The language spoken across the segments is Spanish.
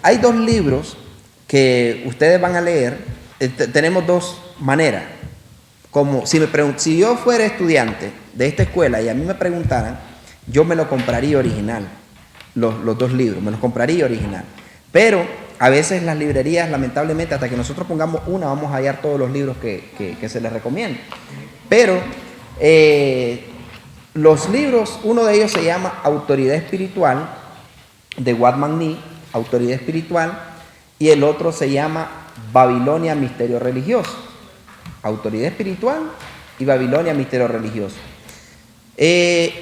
hay dos libros que ustedes van a leer. Tenemos dos maneras. Como si yo fuera estudiante de esta escuela y a mí me preguntaran, yo me lo compraría original, los dos libros, me los compraría original. Pero a veces las librerías, lamentablemente, hasta que nosotros pongamos una, vamos a hallar todos los libros que se les recomienda. Pero los libros, uno de ellos se llama Autoridad Espiritual, de Watman Nee, Autoridad Espiritual, y el otro se llama Babilonia, Misterio Religioso. Autoridad Espiritual y Babilonia, Misterio Religioso.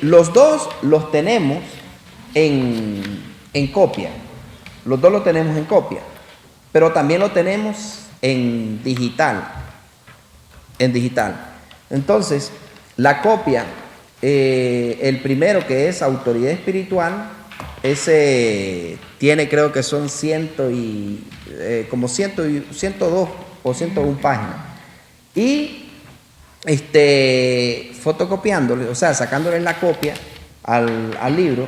Los dos los tenemos en copia. Los dos los tenemos en copia, pero también lo tenemos en digital. Entonces, la copia, el primero, que es Autoridad Espiritual, ese tiene, creo que son 102 o 101 páginas. Y fotocopiándole, o sea, sacándole la copia al libro,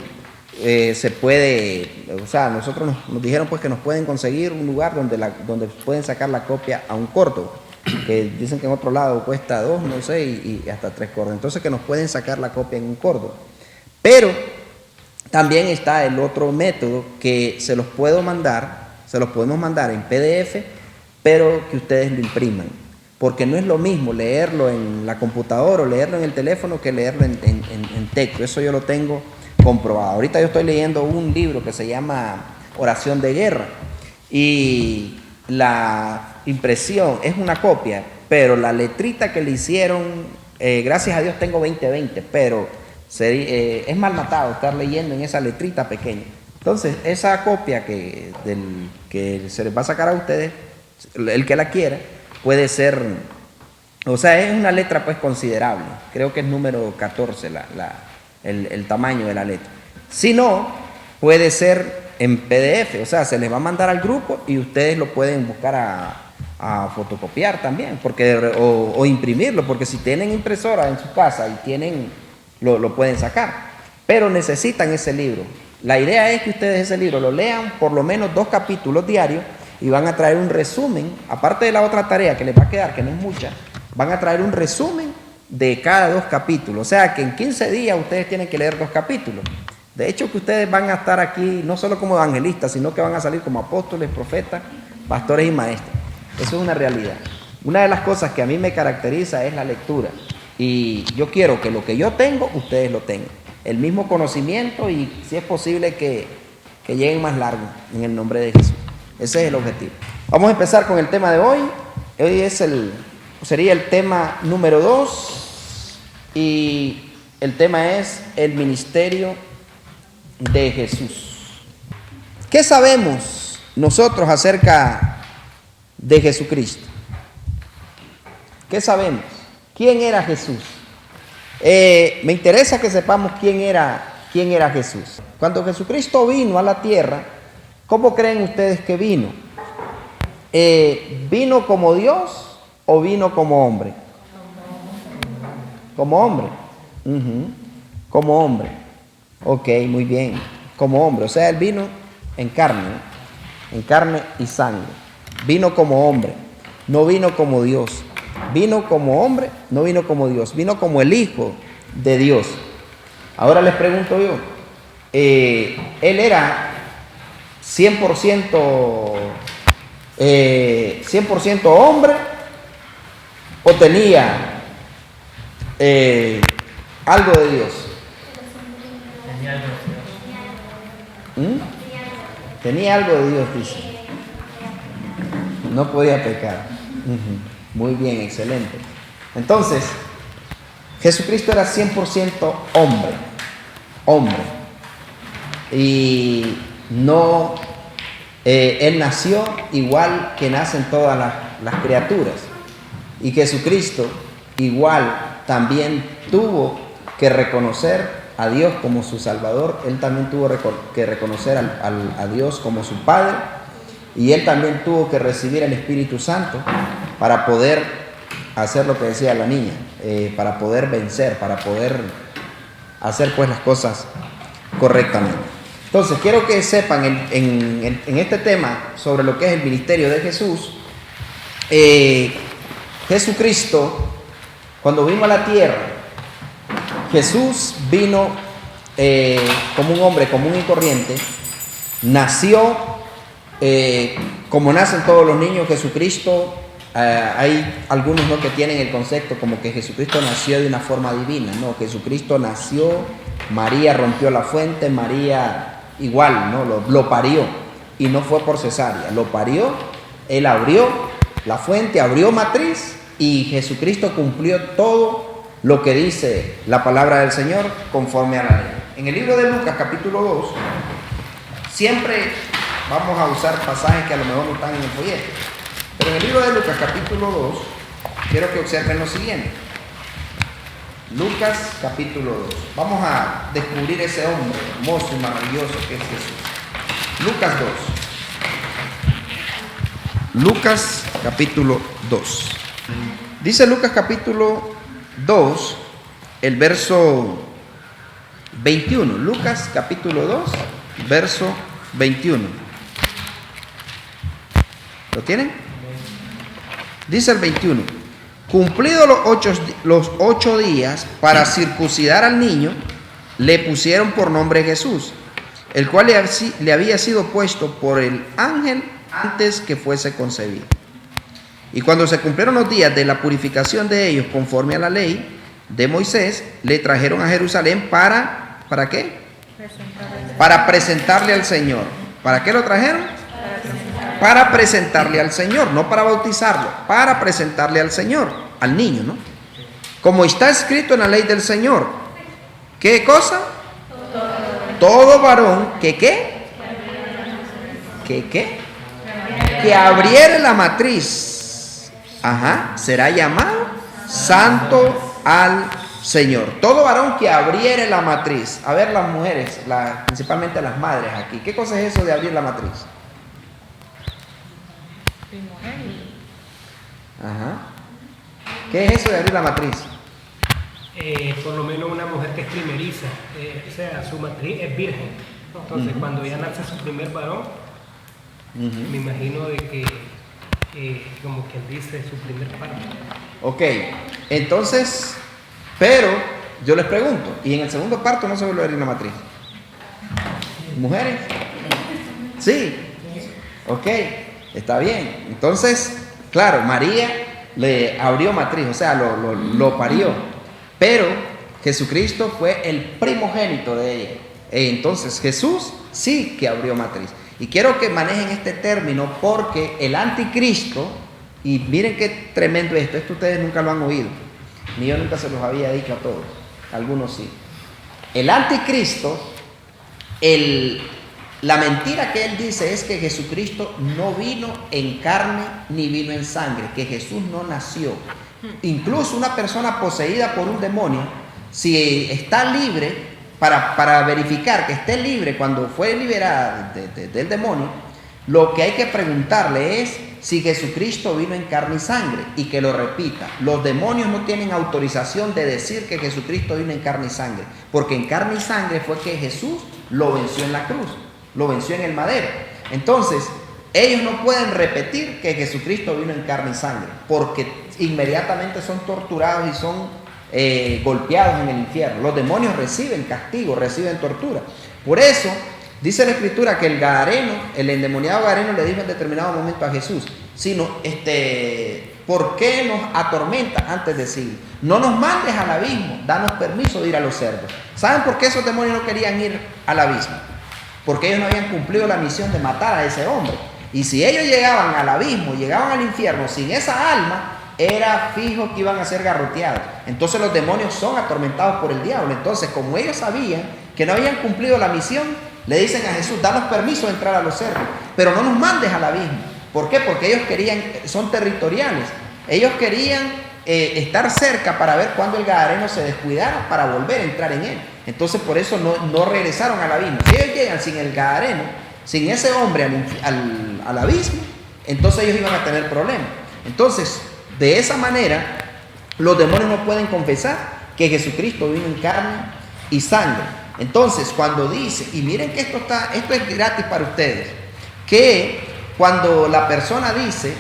se puede, o sea, nosotros nos dijeron pues que nos pueden conseguir un lugar donde pueden sacar la copia a un corto, que dicen que en otro lado cuesta 2, no sé, y hasta 3 cordos. Entonces que nos pueden sacar la copia en un cordo. Pero también está el otro método que se los podemos mandar en PDF, pero que ustedes lo impriman. Porque no es lo mismo leerlo en la computadora o leerlo en el teléfono que leerlo en texto. Eso yo lo tengo comprobado. Ahorita yo estoy leyendo un libro que se llama Oración de Guerra, y la impresión es una copia, pero la letrita que le hicieron, gracias a Dios tengo 20/20, pero es mal matado estar leyendo en esa letrita pequeña. Entonces, esa copia que se les va a sacar a ustedes, el que la quiera, puede ser, o sea, es una letra pues considerable. Creo que es número 14 el tamaño de la letra. Si no, puede ser en PDF, o sea, se les va a mandar al grupo y ustedes lo pueden buscar a fotocopiar también, o imprimirlo, porque si tienen impresora en su casa y lo pueden sacar, pero necesitan ese libro. La idea es que ustedes ese libro lo lean por lo menos 2 capítulos diarios y van a traer un resumen, aparte de la otra tarea que les va a quedar, que no es mucha, van a traer un resumen de cada 2 capítulos. O sea que en 15 días ustedes tienen que leer 2 capítulos. De hecho, que ustedes van a estar aquí no solo como evangelistas, sino que van a salir como apóstoles, profetas, pastores y maestros. Eso es una realidad. Una de las cosas que a mí me caracteriza es la lectura. Y yo quiero que lo que yo tengo, ustedes lo tengan. El mismo conocimiento, y si es posible que lleguen más largo, en el nombre de Jesús. Ese es el objetivo. Vamos a empezar con el tema de hoy. Hoy sería el tema número 2, y el tema es el ministerio de Jesús. ¿Qué sabemos nosotros acerca de Jesucristo? ¿Qué sabemos? ¿Quién era Jesús? Me interesa que sepamos quién era Jesús. Cuando Jesucristo vino a la tierra, ¿cómo creen ustedes que vino? ¿Vino como Dios o vino como hombre? Como hombre. Como hombre. Ok, muy bien. Como hombre. O sea, él vino en carne y sangre. Vino como hombre. No vino como Dios. Vino como hombre, no vino como Dios. Vino como el Hijo de Dios. Ahora les pregunto yo. ¿Él era 100% hombre o tenía algo de Dios? Tenía algo de Dios, dice. No podía pecar. Muy bien, excelente. Entonces, Jesucristo era 100% hombre. Y no, él nació igual que nacen todas las criaturas. Y Jesucristo igual también tuvo que reconocer a Dios como su Salvador. Él también tuvo que reconocer a Dios como su Padre. Y él también tuvo que recibir el Espíritu Santo para poder hacer lo que decía la niña, para poder vencer, para poder hacer pues las cosas correctamente. Entonces, quiero que sepan en este tema sobre lo que es el ministerio de Jesús. Jesucristo, cuando vino a la tierra, Jesús vino como un hombre común y corriente, nació como nacen todos los niños. Jesucristo, hay algunos, ¿no?, que tienen el concepto como que Jesucristo nació de una forma divina. No, Jesucristo nació, María rompió la fuente, María igual, ¿no?, lo parió, y no fue por cesárea, lo parió, él abrió la fuente, abrió matriz, y Jesucristo cumplió todo lo que dice la palabra del Señor conforme a la ley. En el libro de Lucas capítulo 2, siempre vamos a usar pasajes que a lo mejor no están en el folleto, pero en el libro de Lucas capítulo 2 quiero que observen lo siguiente. Lucas capítulo 2, vamos a descubrir ese hombre hermoso y maravilloso que es Jesús. Lucas 2, Lucas capítulo 2. Dice Lucas capítulo 2, el verso 21. Lucas capítulo 2, verso 21. ¿Lo tienen? Dice el 21. Cumplidos los 8 días para circuncidar al niño, le pusieron por nombre Jesús, el cual le había sido puesto por el ángel antes que fuese concebido. Y cuando se cumplieron los días de la purificación de ellos conforme a la ley de Moisés, le trajeron a Jerusalén ¿para qué? Para presentarle al Señor. ¿Para qué lo trajeron? Para presentarle al Señor, no para bautizarlo, para presentarle al Señor, al niño, ¿no? Como está escrito en la ley del Señor. ¿Qué cosa? Todo varón que abriere la matriz, será llamado santo al Señor. Todo varón que abriere la matriz. A ver, las mujeres, principalmente las madres aquí, ¿qué cosa es eso de abrir la matriz? ¿Qué es eso de abrir la matriz? Por lo menos una mujer que es primeriza, o sea, su matriz es virgen. Entonces, cuando ya nace su primer varón, me imagino de que, como quien dice, su primer parto. Ok, entonces, pero yo les pregunto, ¿y en el segundo parto no se vuelve a abrir la matriz? ¿Mujeres? Sí. Ok, está bien. Entonces, claro, María le abrió matriz, o sea, lo parió, pero Jesucristo fue el primogénito de ella. Entonces Jesús sí que abrió matriz. Y quiero que manejen este término porque el anticristo, y miren qué tremendo esto ustedes nunca lo han oído, ni yo nunca se los había dicho a todos, algunos sí. El anticristo, la mentira que él dice es que Jesucristo no vino en carne ni vino en sangre, que Jesús no nació. Incluso una persona poseída por un demonio, si está libre, para verificar que esté libre cuando fue liberada del demonio, lo que hay que preguntarle es si Jesucristo vino en carne y sangre, y que lo repita. Los demonios no tienen autorización de decir que Jesucristo vino en carne y sangre, porque en carne y sangre fue que Jesús lo venció en la cruz, lo venció en el madero. Entonces, ellos no pueden repetir que Jesucristo vino en carne y sangre, porque inmediatamente son torturados y son golpeados en el infierno. Los demonios reciben castigo, reciben tortura. Por eso dice la Escritura que el gadareno, el endemoniado gadareno, le dijo en determinado momento a Jesús: ¿por qué nos atormentas antes de siglo? No nos mandes al abismo, danos permiso de ir a los cerdos. ¿Saben por qué esos demonios no querían ir al abismo? Porque ellos no habían cumplido la misión de matar a ese hombre. Y si ellos llegaban al abismo, llegaban al infierno sin esa alma, era fijo que iban a ser garroteados. Entonces los demonios son atormentados por el diablo. Entonces, como ellos sabían que no habían cumplido la misión, le dicen a Jesús: danos permiso de entrar a los cerdos, pero no nos mandes al abismo. ¿Por qué? Porque ellos querían, son territoriales, ellos querían estar cerca para ver cuándo el gadareno se descuidara para volver a entrar en él. Entonces por eso no regresaron al abismo. Si ellos llegan sin el gadareno, sin ese hombre al abismo, entonces ellos iban a tener problemas. Entonces, de esa manera, los demonios no pueden confesar que Jesucristo vino en carne y sangre. Entonces, cuando dice, y miren que esto es gratis para ustedes, que cuando la persona dice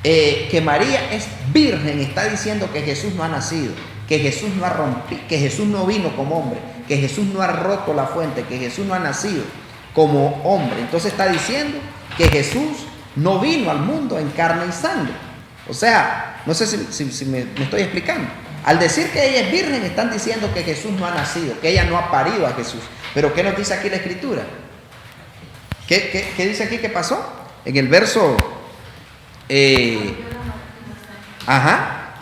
que María es virgen, está diciendo que Jesús no ha nacido, que Jesús no ha rompido, que Jesús no vino como hombre, que Jesús no ha roto la fuente, que Jesús no ha nacido como hombre. Entonces está diciendo que Jesús no vino al mundo en carne y sangre. O sea, no sé si me estoy explicando. Al decir que ella es virgen, están diciendo que Jesús no ha nacido, que ella no ha parido a Jesús. Pero ¿qué nos dice aquí la Escritura? ¿Qué dice aquí que pasó? En el verso...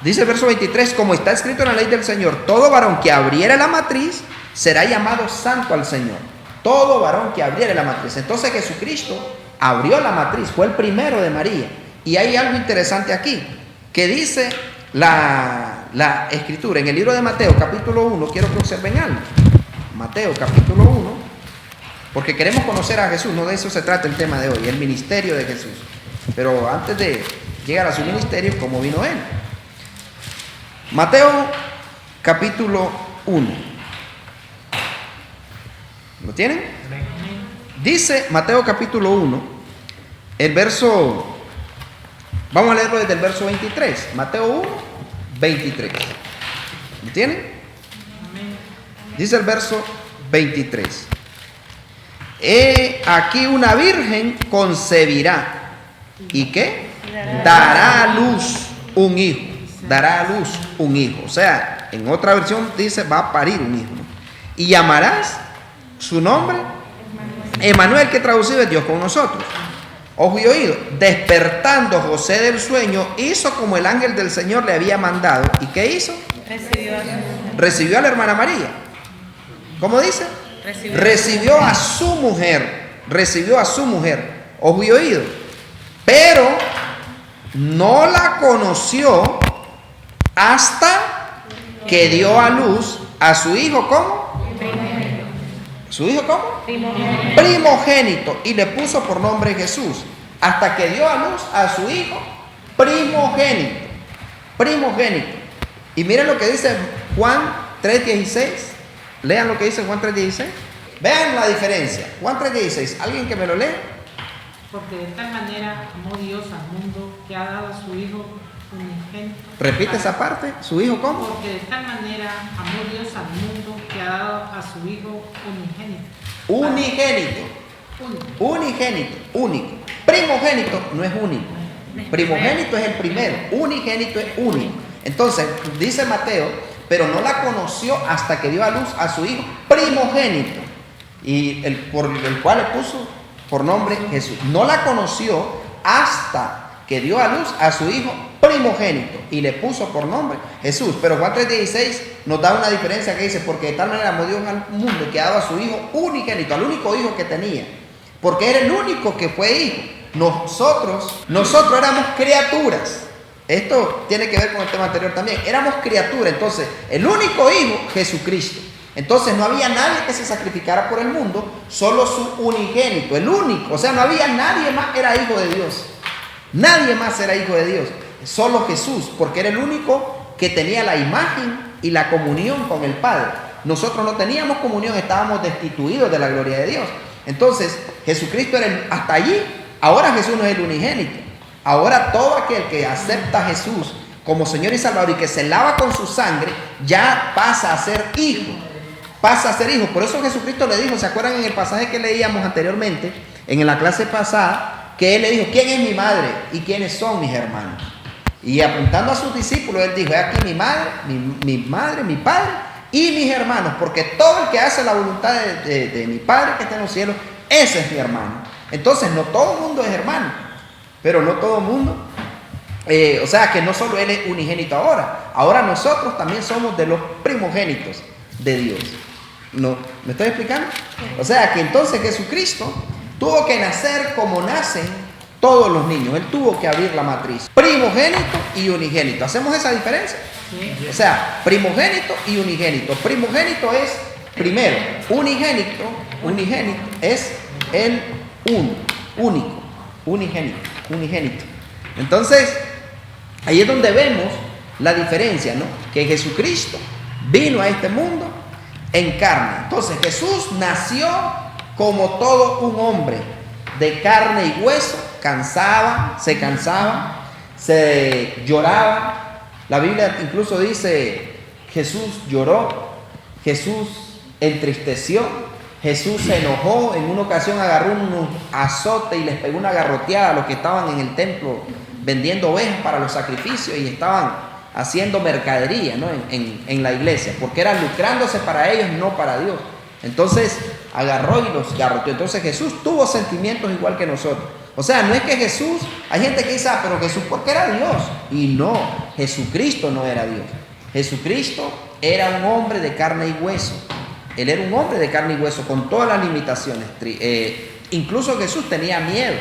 dice el verso 23, como está escrito en la ley del Señor, todo varón que abriere la matriz será llamado santo al Señor. Todo varón que abriere la matriz. Entonces Jesucristo abrió la matriz, fue el primero de María. Y hay algo interesante aquí, que dice la Escritura en el libro de Mateo capítulo 1, quiero que observen algo. Mateo capítulo 1, porque queremos conocer a Jesús, no de eso se trata el tema de hoy, el ministerio de Jesús. Pero antes de llegar a su ministerio, ¿cómo vino Él? Mateo capítulo 1. ¿Lo tienen? Dice Mateo capítulo 1, el verso, vamos a leerlo desde el verso 23. Mateo 1, 23. ¿Lo tienen? Dice el verso 23. Aquí una virgen concebirá. ¿Y qué? Dará a luz un hijo. Dará a luz un hijo. O sea, en otra versión dice va a parir un hijo, ¿no? Y llamarás su nombre Emmanuel, que traducido es Dios con nosotros. Ojo y oído. Despertando José del sueño, hizo como el ángel del Señor le había mandado. ¿Y qué hizo? Recibió a la hermana María. ¿Cómo dice? Recibió a su mujer. Recibió a su mujer. Ojo y oído. Pero no la conoció hasta que dio a luz a su hijo. ¿Cómo? ¿Su hijo cómo? Primogénito. Y le puso por nombre Jesús. Hasta que dio a luz a su hijo primogénito. Primogénito. Y miren lo que dice Juan 3:16. Lean lo que dice Juan 3:16. Vean la diferencia. Juan 3:16. ¿Alguien que me lo lea? Porque de tal manera amó Dios al mundo que ha dado a su Hijo unigénito. Repite esa parte. ¿Su hijo cómo? Porque de tal manera amó Dios al mundo que ha dado a su Hijo unigénito. Unigénito. Unigénito. Único. Primogénito no es único. Primogénito es el primero. Unigénito es único. Entonces, dice Mateo, pero no la conoció hasta que dio a luz a su hijo primogénito. Y por el cual le puso por nombre Jesús. No la conoció hasta que dio a luz a su hijo primogénito y le puso por nombre Jesús. Pero Juan 3:16 nos da una diferencia que dice, porque de tal manera amó Dios al mundo que ha dado a su hijo unigénito, al único hijo que tenía, porque era el único que fue hijo. Nosotros éramos criaturas. Esto tiene que ver con el tema anterior también. Éramos criaturas. Entonces, el único hijo, Jesucristo. Entonces no había nadie que se sacrificara por el mundo, solo su unigénito, el único. O sea, no había nadie más, era hijo de Dios. Nadie más era hijo de Dios, solo Jesús, porque era el único que tenía la imagen y la comunión con el Padre. Nosotros no teníamos comunión, estábamos destituidos de la gloria de Dios. Entonces, Jesucristo era hasta allí. Ahora Jesús no es el unigénito. Ahora todo aquel que acepta a Jesús como Señor y Salvador y que se lava con su sangre, ya pasa a ser hijo. Pasa a ser hijo. Por eso Jesucristo le dijo, ¿se acuerdan en el pasaje que leíamos anteriormente, en la clase pasada, que Él le dijo, ¿quién es mi madre y quiénes son mis hermanos? Y apuntando a sus discípulos, Él dijo, aquí mi madre, mi padre y mis hermanos, porque todo el que hace la voluntad de mi Padre que está en los cielos, ese es mi hermano. Entonces, no todo el mundo es hermano, pero no todo el mundo, o sea que no solo Él es unigénito ahora nosotros también somos de los primogénitos de Dios. ¿No? ¿Me estoy explicando? O sea que entonces Jesucristo tuvo que nacer como nacen todos los niños. Él tuvo que abrir la matriz. Primogénito y unigénito. ¿Hacemos esa diferencia? Sí. O sea, primogénito y unigénito. Primogénito es primero. Unigénito es el único. Unigénito. Entonces, ahí es donde vemos la diferencia, ¿no? Que Jesucristo vino a este mundo en carne. Entonces Jesús nació como todo un hombre, de carne y hueso, se cansaba, se lloraba. La Biblia incluso dice, Jesús lloró, Jesús entristeció, Jesús se enojó, en una ocasión agarró unos azotes y les pegó una garroteada a los que estaban en el templo vendiendo ovejas para los sacrificios y estaban haciendo mercadería, ¿no? en la iglesia, porque eran lucrándose para ellos, no para Dios. Entonces agarró y los garroteó. Entonces Jesús tuvo sentimientos igual que nosotros. O sea, no es que Jesús, hay gente que dice, pero Jesús porque era Dios. Y no, Jesucristo no era Dios. Jesucristo era un hombre de carne y hueso. Él era un hombre de carne y hueso con todas las limitaciones. Incluso Jesús tenía miedo.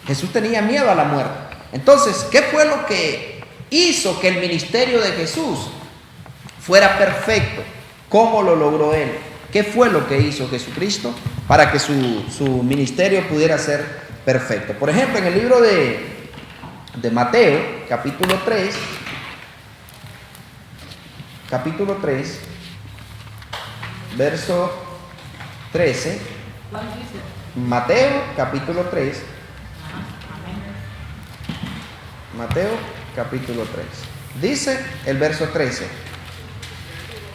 Jesús tenía miedo a la muerte. Entonces, ¿qué fue lo que hizo que el ministerio de Jesús fuera perfecto? ¿Cómo lo logró Él? ¿Qué fue lo que hizo Jesucristo para que su ministerio pudiera ser perfecto? Por ejemplo, en el libro de Mateo, capítulo 3, verso 13. ¿Cuál dice? Mateo, capítulo 3. Mateo, capítulo 3. Dice el verso 13.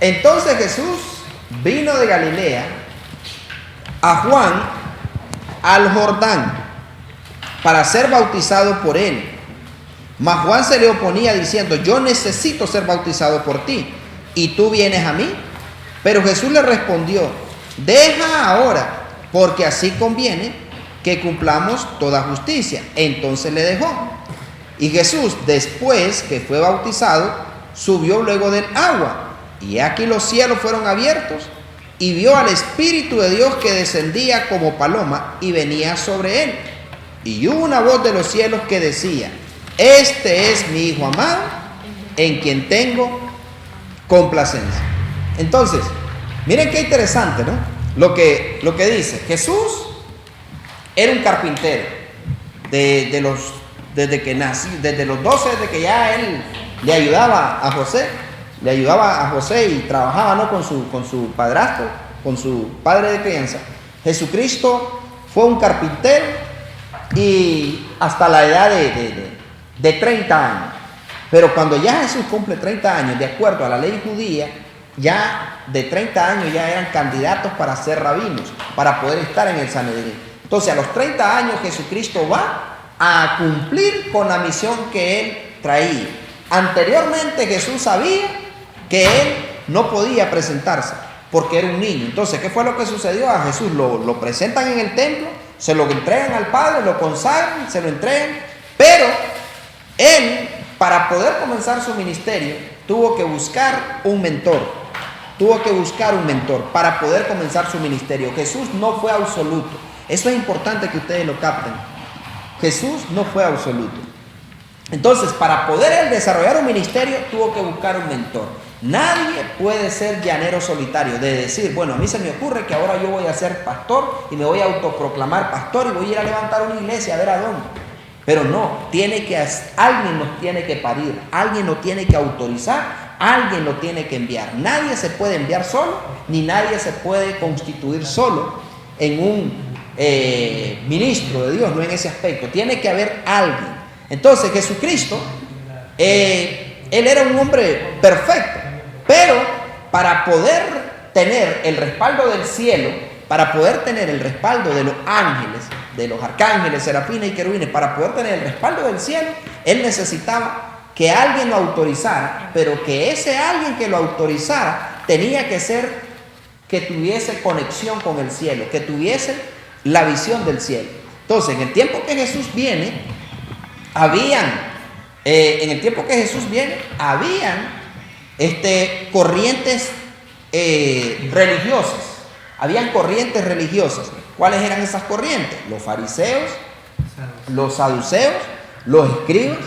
Entonces Jesús vino de Galilea a Juan al Jordán para ser bautizado por él. Mas Juan se le oponía diciendo, yo necesito ser bautizado por ti, ¿y tú vienes a mí? Pero Jesús le respondió, deja ahora, porque así conviene que cumplamos toda justicia. Entonces le dejó. Y Jesús, después que fue bautizado, subió luego del agua. Y aquí los cielos fueron abiertos, y vio al Espíritu de Dios que descendía como paloma y venía sobre él. Y hubo una voz de los cielos que decía, este es mi Hijo amado, en quien tengo complacencia. Entonces, miren qué interesante, ¿no? Lo que dice. Jesús era un carpintero desde que nació, desde los 12, desde que ya él le ayudaba a José y trabajaba, ¿no? con su padrastro, con su padre de crianza. Jesucristo fue un carpintero y hasta la edad de 30 años. Pero cuando ya Jesús cumple 30 años, de acuerdo a la ley judía, ya de 30 años ya eran candidatos para ser rabinos, para poder estar en el Sanedrín. Entonces a los 30 años Jesucristo va a cumplir con la misión que él traía. Anteriormente Jesús sabía que él no podía presentarse porque era un niño. Entonces, ¿qué fue lo que sucedió? A Jesús lo presentan en el templo, se lo entregan al Padre, lo consagran, se lo entregan, pero él, para poder comenzar su ministerio, tuvo que buscar un mentor. Para poder comenzar su ministerio. Jesús no fue absoluto. Eso es importante que ustedes lo capten. Jesús no fue absoluto. Entonces, para poder él desarrollar un ministerio, tuvo que buscar un mentor. Nadie puede ser llanero solitario, de decir, bueno, a mí se me ocurre que ahora yo voy a ser pastor y me voy a autoproclamar pastor y voy a ir a levantar una iglesia a ver a dónde. Pero no, alguien nos tiene que parir, alguien nos tiene que autorizar, alguien lo tiene que enviar. Nadie se puede enviar solo, ni nadie se puede constituir solo en un ministro de Dios, no en ese aspecto. Tiene que haber alguien. Entonces Jesucristo, él era un hombre perfecto, pero para poder tener el respaldo del cielo, para poder tener el respaldo de los ángeles, de los arcángeles, serafines y querubines, para poder tener el respaldo del cielo, él necesitaba que alguien lo autorizara, pero que ese alguien que lo autorizara tenía que ser que tuviese conexión con el cielo, que tuviese la visión del cielo. Entonces, en el tiempo que Jesús viene, habían corrientes religiosas. Habían corrientes religiosas. ¿Cuáles eran esas corrientes? Los fariseos, los saduceos, los escribas,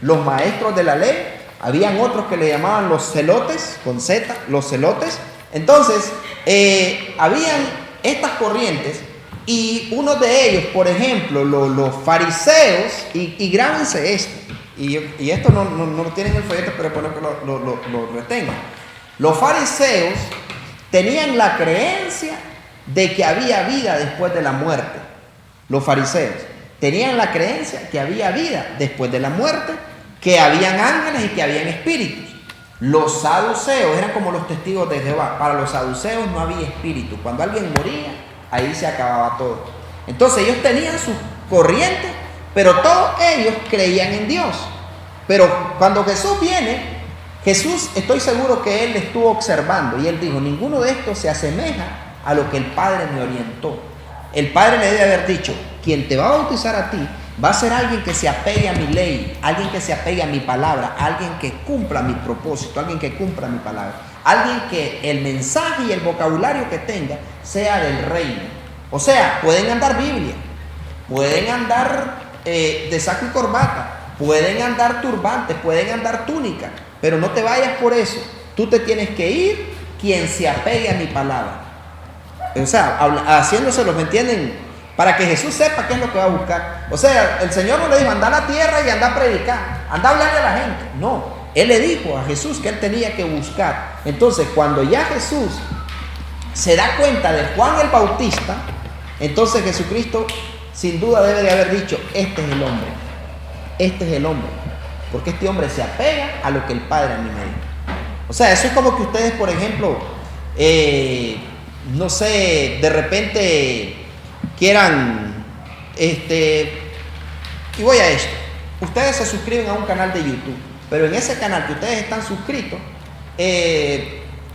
los maestros de la ley. Habían otros que le llamaban los celotes, con Z, los celotes. Entonces, habían estas corrientes y uno de ellos, por ejemplo, los fariseos, y grábense esto, y esto no lo tienen en el folleto, pero por que lo retengan. Los fariseos tenían la creencia de que había vida después de la muerte. Los fariseos tenían la creencia que había vida después de la muerte, que habían ángeles y que habían espíritus. Los saduceos eran como los testigos de Jehová. Para los saduceos no había espíritu. Cuando alguien moría, ahí se acababa todo. Entonces ellos tenían sus corrientes, pero todos ellos creían en Dios. Pero cuando Jesús viene, Jesús, estoy seguro que él estuvo observando y él dijo, ninguno de estos se asemeja a lo que el Padre me orientó. El Padre le debe haber dicho, quien te va a bautizar a ti va a ser alguien que se apegue a mi ley, alguien que se apegue a mi palabra, alguien que cumpla mi propósito, alguien que cumpla mi palabra, alguien que el mensaje y el vocabulario que tenga sea del reino. O sea, pueden andar Biblia, pueden andar de saco y corbata, pueden andar turbantes, pueden andar túnica, pero no te vayas por eso. Tú te tienes que ir quien se apegue a mi palabra. O sea, haciéndoselo, ¿me entienden? Para que Jesús sepa qué es lo que va a buscar. O sea, el Señor no le dijo, anda a la tierra y anda a predicar, anda a hablarle a la gente. No, Él le dijo a Jesús que Él tenía que buscar. Entonces, cuando ya Jesús se da cuenta de Juan el Bautista, entonces Jesucristo sin duda debe de haber dicho, este es el hombre. Este es el hombre. Porque este hombre se apega a lo que el Padre a mí me dijo. O sea, eso es como que ustedes, por ejemplo, no sé, de repente quieran, y voy a esto, ustedes se suscriben a un canal de YouTube, pero en ese canal que ustedes están suscritos,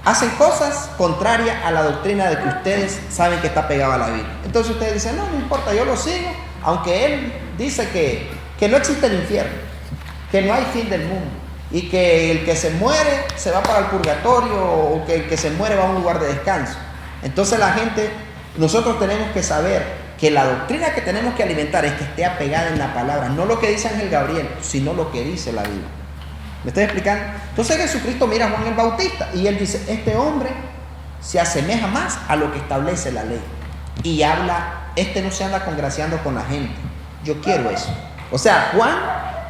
hacen cosas contrarias a la doctrina de que ustedes saben que está pegado a la Biblia. Entonces ustedes dicen, no importa, yo lo sigo, aunque él dice que no existe el infierno, que no hay fin del mundo, y que el que se muere se va para el purgatorio, o que el que se muere va a un lugar de descanso. Entonces la gente, nosotros tenemos que saber que la doctrina que tenemos que alimentar es que esté apegada en la palabra, no lo que dice Ángel Gabriel, sino lo que dice la Biblia. ¿Me estoy explicando? Entonces Jesucristo mira a Juan el Bautista y él dice, este hombre se asemeja más a lo que establece la ley. Y habla, no se anda congraciando con la gente. Yo quiero eso. O sea, Juan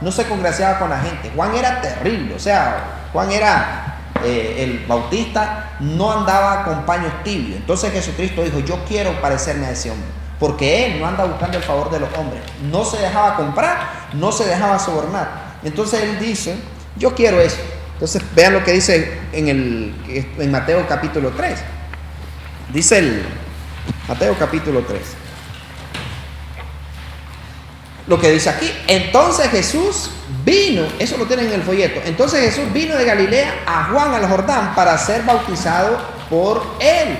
no se congraciaba con la gente. Juan era terrible. O sea, Juan era... el Bautista no andaba con paños tibios. Entonces Jesucristo dijo, yo quiero parecerme a ese hombre, porque él no anda buscando el favor de los hombres, no se dejaba comprar, no se dejaba sobornar. Entonces él dice, yo quiero eso. Entonces vean lo que dice en Mateo capítulo 3. Dice Mateo capítulo 3, lo que dice aquí. Entonces Jesús vino, eso lo tienen en el folleto. Entonces Jesús vino de Galilea a Juan al Jordán para ser bautizado por él.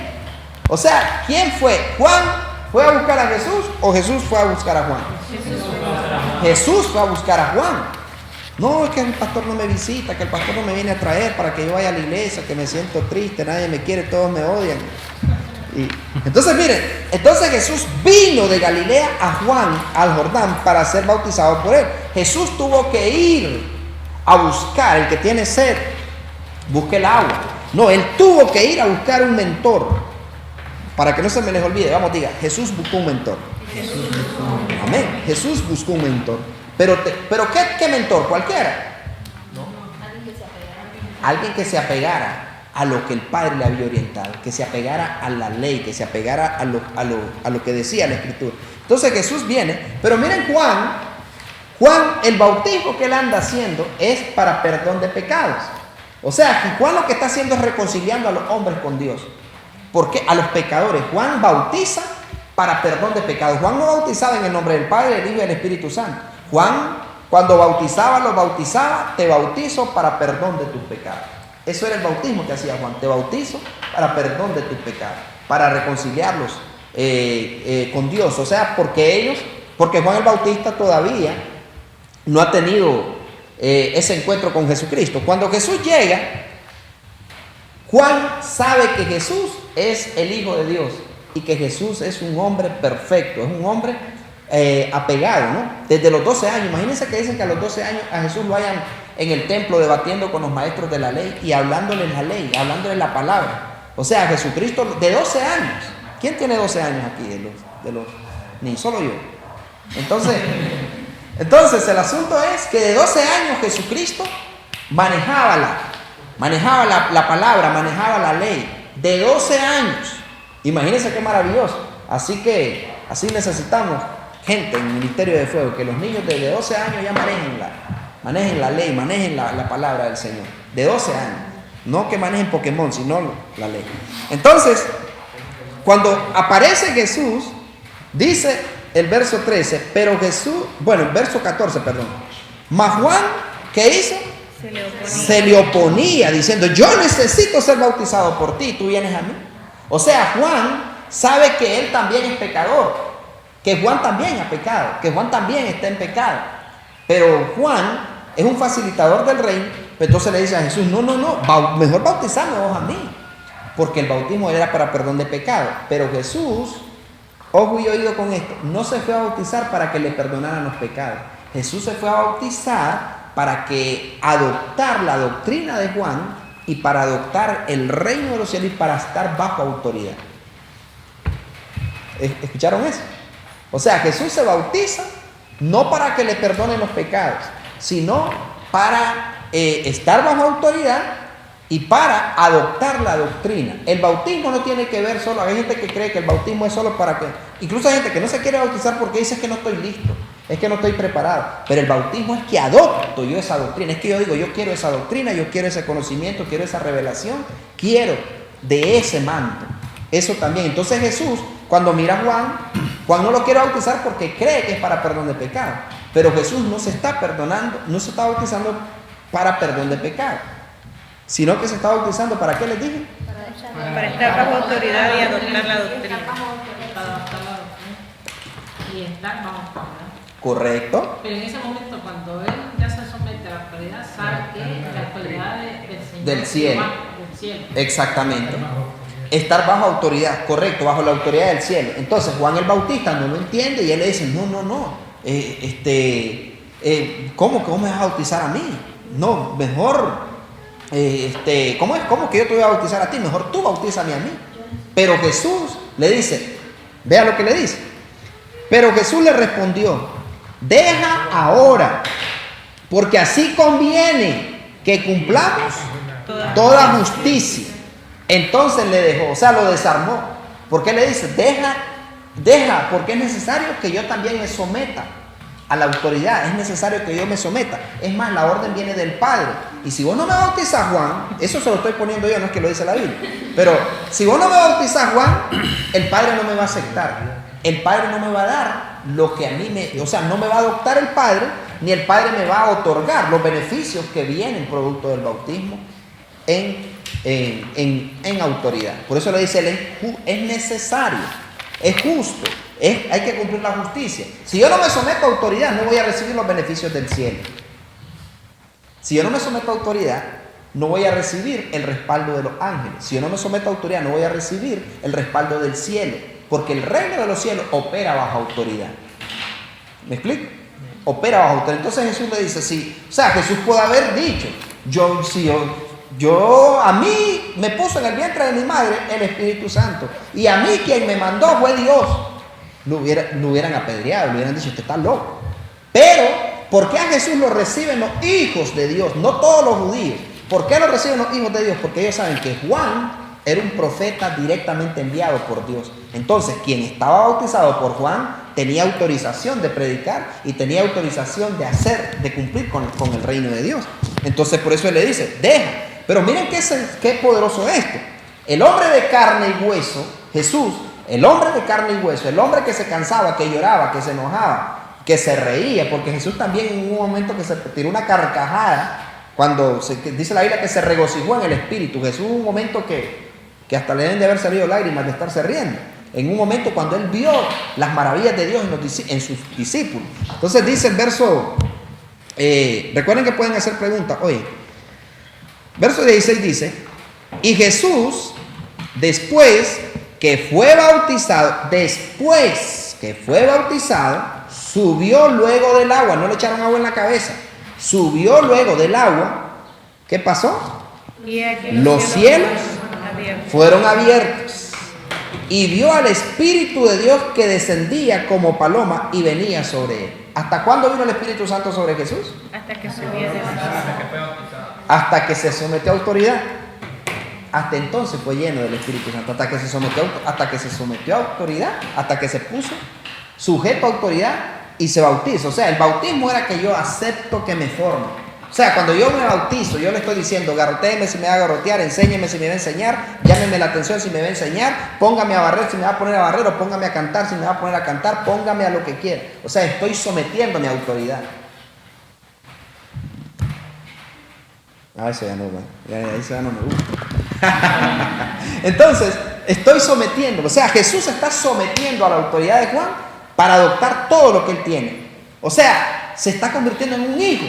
O sea, ¿quién fue? ¿Juan fue a buscar a Jesús o Jesús fue a buscar a Juan? Jesús fue a buscar a Juan. No, es que el pastor no me visita, que el pastor no me viene a traer para que yo vaya a la iglesia, que me siento triste, nadie me quiere, todos me odian. Entonces miren, entonces Jesús vino de Galilea a Juan al Jordán para ser bautizado por él. Jesús tuvo que ir a buscar, el que tiene sed, busque el agua. No, él tuvo que ir a buscar un mentor. Para que no se me les olvide, vamos, diga, Jesús buscó un mentor. Amén, Jesús buscó un mentor. Pero ¿qué mentor? ¿Cualquiera? No. Alguien que se apegara a lo que el Padre le había orientado, que se apegara a la ley, que se apegara a lo que decía la Escritura. Entonces Jesús viene, pero miren Juan, el bautismo que él anda haciendo es para perdón de pecados. O sea, que Juan lo que está haciendo es reconciliando a los hombres con Dios. Porque a los pecadores, Juan bautiza para perdón de pecados. Juan no bautizaba en el nombre del Padre, del Hijo y del Espíritu Santo. Juan, cuando bautizaba, te bautizo para perdón de tus pecados. Eso era el bautismo que hacía Juan. Te bautizo para perdón de tus pecados, para reconciliarlos con Dios. O sea, porque Juan el Bautista todavía no ha tenido ese encuentro con Jesucristo. Cuando Jesús llega, Juan sabe que Jesús es el Hijo de Dios y que Jesús es un hombre perfecto, es un hombre apegado, ¿no? Desde los 12 años. Imagínense que dicen que a los 12 años a Jesús lo hayan en el templo debatiendo con los maestros de la ley y hablándoles la ley, hablándoles la palabra. O sea, Jesucristo de 12 años. ¿Quién tiene 12 años aquí de los ni solo yo? Entonces el asunto es que de 12 años Jesucristo manejaba la palabra, manejaba la ley. de 12 años. Imagínense qué maravilloso. Así necesitamos gente en el ministerio de fuego, que los niños de 12 años ya manejen la ley, manejen la palabra del Señor. De 12 años. No que manejen Pokémon, sino la ley. Entonces, cuando aparece Jesús, dice el verso 13, pero Jesús, el verso 14, perdón. Mas Juan, ¿qué hizo? Se le oponía diciendo, yo necesito ser bautizado por ti, tú vienes a mí. O sea, Juan sabe que él también es pecador, que Juan también ha pecado, que Juan también está en pecado. Pero Juan es un facilitador del reino, entonces le dice a Jesús, no, mejor bautizarme vos a mí, porque el bautismo era para perdón de pecado. Pero Jesús, ojo y oído con esto, no se fue a bautizar para que le perdonaran los pecados. Jesús se fue a bautizar para que adoptar la doctrina de Juan y para adoptar el reino de los cielos y para estar bajo autoridad. ¿Escucharon eso? O sea, Jesús se bautiza no para que le perdonen los pecados, sino para estar bajo autoridad y para adoptar la doctrina. El bautismo no tiene que ver solo, hay gente que cree que el bautismo es solo para que, incluso hay gente que no se quiere bautizar porque dice que no estoy listo, es que no estoy preparado. Pero el bautismo es que adopto yo esa doctrina, es que yo digo, yo quiero esa doctrina, yo quiero ese conocimiento, quiero esa revelación, quiero de ese manto. Eso también. Entonces Jesús, cuando mira a Juan no lo quiere bautizar porque cree que es para perdón de pecado. Pero Jesús no se está perdonando, no se está bautizando para perdón de pecado, sino que se está bautizando, ¿para qué les dije? Para estar bajo autoridad y adoptar la doctrina. Y estar bajo autoridad. Correcto. Pero en ese momento, cuando él ya se somete a la autoridad, sabe que la autoridad del Señor, Del cielo. Del cielo. Exactamente. Estar bajo autoridad, correcto, bajo la autoridad del cielo. Entonces Juan el Bautista no lo entiende y él le dice, no. ¿Cómo me vas a bautizar a mí? No, mejor, ¿cómo que yo te voy a bautizar a ti? Mejor tú bautízame a mí. Pero Jesús le dice, vea lo que le dice. Pero Jesús le respondió, deja ahora, porque así conviene que cumplamos toda justicia. Entonces le dejó, o sea, lo desarmó. ¿Por qué le dice? Deja, porque es necesario que yo también me someta a la autoridad, es necesario que yo me someta. Es más, la orden viene del Padre. Y si vos no me bautizas, Juan, eso se lo estoy poniendo yo, no es que lo dice la Biblia, pero si vos no me bautizas, Juan, el Padre no me va a aceptar. El Padre no me va a dar lo que a mí no me va a adoptar el Padre, ni el Padre me va a otorgar los beneficios que vienen producto del bautismo en autoridad. Por eso le dice él, es necesario, es justo, hay que cumplir la justicia. Si yo no me someto a autoridad, no voy a recibir los beneficios del cielo. Si yo no me someto a autoridad, no voy a recibir el respaldo de los ángeles. Si yo no me someto a autoridad, no voy a recibir el respaldo del cielo, porque el reino de los cielos opera bajo autoridad. ¿Me explico? Opera bajo autoridad. Entonces Jesús le dice, Jesús puede haber dicho, a mí me puso en el vientre de mi madre el Espíritu Santo, y a mí quien me mandó fue Dios. Lo hubieran apedreado, le hubieran dicho, usted está loco. Pero, ¿por qué a Jesús lo reciben los hijos de Dios? No todos los judíos. ¿Por qué lo reciben los hijos de Dios? Porque ellos saben que Juan era un profeta directamente enviado por Dios. Entonces, quien estaba bautizado por Juan tenía autorización de predicar y tenía autorización de cumplir con el reino de Dios. Entonces, por eso él le dice, deja. Pero miren qué poderoso es esto. El hombre de carne y hueso, Jesús, el hombre de carne y hueso, el hombre que se cansaba, que lloraba, que se enojaba, que se reía, porque Jesús también en un momento que se tiró una carcajada, dice la Biblia que se regocijó en el Espíritu. Jesús un momento que hasta le deben de haber salido lágrimas de estarse riendo. En un momento cuando él vio las maravillas de Dios en sus discípulos. Entonces dice el verso, recuerden que pueden hacer preguntas. Oye, verso 16 dice, y Jesús, después que fue bautizado, subió luego del agua. No le echaron agua en la cabeza. Subió luego del agua. ¿Qué pasó? Los cielos fueron abiertos y vio al Espíritu de Dios que descendía como paloma y venía sobre él. ¿Hasta cuándo vino el Espíritu Santo sobre Jesús? Hasta que subió del agua. Hasta que se sometió a autoridad. hasta entonces fue lleno del Espíritu Santo, hasta que se sometió a autoridad, hasta que se puso sujeto a autoridad y se bautiza. O sea, el bautismo era que yo acepto que me forme. O sea, cuando yo me bautizo, yo le estoy diciendo, garrotéeme si me va a garrotear, enséñeme si me va a enseñar, llámeme la atención si me va a enseñar, póngame a barrer si me va a poner a barrer, o póngame a cantar si me va a poner a cantar, póngame a lo que quiera. O sea, estoy sometiéndome a autoridad. A ver si ya no, ahí se ya no me gusta. Entonces, estoy sometiendo, o sea, Jesús está sometiendo a la autoridad de Juan para adoptar todo lo que él tiene. O sea, se está convirtiendo en un hijo.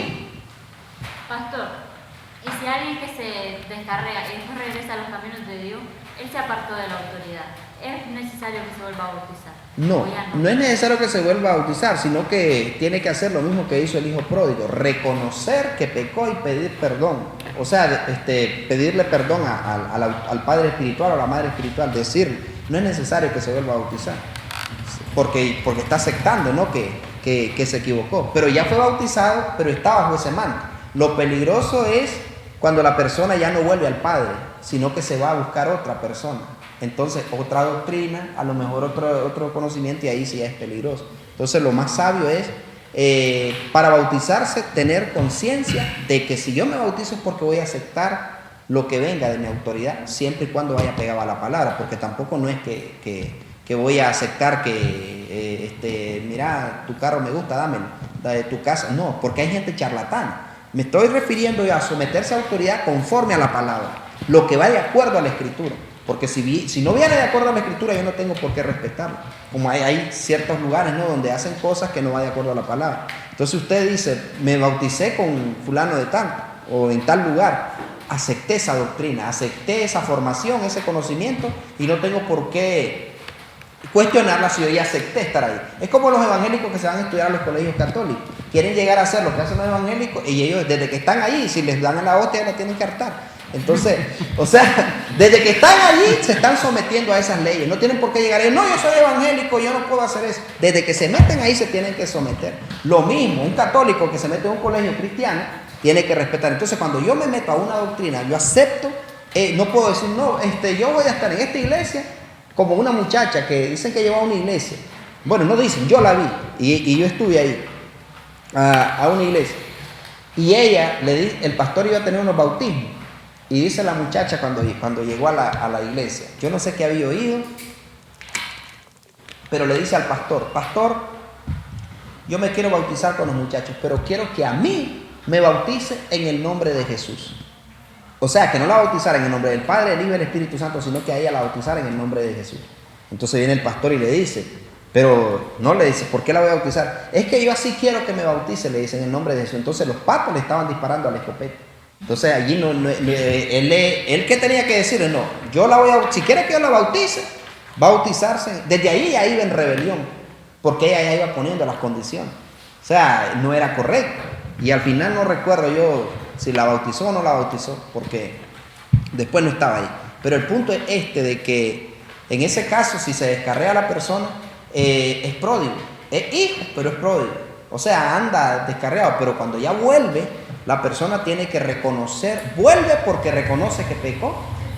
Pastor, y si alguien que se descarrea y después regresa a los caminos de Dios, él se apartó de la autoridad, ¿es necesario que se vuelva a bautizar? No es necesario que se vuelva a bautizar, sino que tiene que hacer lo mismo que hizo el hijo pródigo, reconocer que pecó y pedir perdón. O sea, pedirle perdón al padre espiritual o a la madre espiritual, decirle, no es necesario que se vuelva a bautizar, porque está aceptando, ¿no?, que se equivocó, pero ya fue bautizado, pero está bajo ese manto. Lo peligroso es cuando la persona ya no vuelve al Padre, sino que se va a buscar otra persona. Entonces, otra doctrina, a lo mejor otro conocimiento, y ahí sí es peligroso. Entonces, lo más sabio es, para bautizarse, tener conciencia de que si yo me bautizo es porque voy a aceptar lo que venga de mi autoridad, siempre y cuando vaya pegado a la palabra, porque tampoco no es que voy a aceptar que, mira, tu carro me gusta, dámelo, de tu casa. No, porque hay gente charlatana. Me estoy refiriendo a someterse a autoridad conforme a la palabra, lo que va de acuerdo a la Escritura. Porque si no viene de acuerdo a la Escritura, yo no tengo por qué respetarlo. Como hay ciertos lugares, ¿no?, donde hacen cosas que no van de acuerdo a la palabra. Entonces usted dice, me bauticé con fulano de tal, o en tal lugar. Acepté esa doctrina, acepté esa formación, ese conocimiento, y no tengo por qué cuestionarla si yo ya acepté estar ahí. Es como los evangélicos que se van a estudiar a los colegios católicos. Quieren llegar a hacer lo que hacen los evangélicos, y ellos desde que están allí, si les dan la hostia, la tienen que hartar. Entonces, o sea, desde que están allí se están sometiendo a esas leyes. No tienen por qué llegar a ellos, no, yo soy evangélico, yo no puedo hacer eso. Desde que se meten ahí se tienen que someter. Lo mismo, un católico que se mete en un colegio cristiano tiene que respetar. Entonces, cuando yo me meto a una doctrina, yo acepto, no puedo decir, no, yo voy a estar en esta iglesia, como una muchacha que dicen que lleva a una iglesia. Bueno, no dicen, yo la vi y yo estuve ahí a una iglesia. Y ella, el pastor iba a tener unos bautismos. Y dice la muchacha cuando llegó a la iglesia, yo no sé qué había oído, pero le dice al pastor, pastor, yo me quiero bautizar con los muchachos, pero quiero que a mí me bautice en el nombre de Jesús. O sea, que no la bautizara en el nombre del Padre, del Hijo y del Espíritu Santo, sino que a ella la bautizara en el nombre de Jesús. Entonces viene el pastor y le dice, pero no le dice, ¿por qué la voy a bautizar? Es que yo así quiero que me bautice, le dice, en el nombre de Jesús. Entonces los patos le estaban disparando a la escopeta. Entonces allí él ¿qué tenía que decirle? No, yo la voy a, si quiere que yo la bautice, bautizarse. Desde ahí ya iba en rebelión, porque ella ya iba poniendo las condiciones. O sea, no era correcto. Y al final no recuerdo yo si la bautizó o no la bautizó, porque después no estaba ahí. Pero el punto es de que en ese caso, si se descarrea a la persona, es pródigo. Es hijo, pero es pródigo. O sea, anda descarriado, pero cuando ya vuelve, la persona tiene que reconocer, vuelve porque reconoce que pecó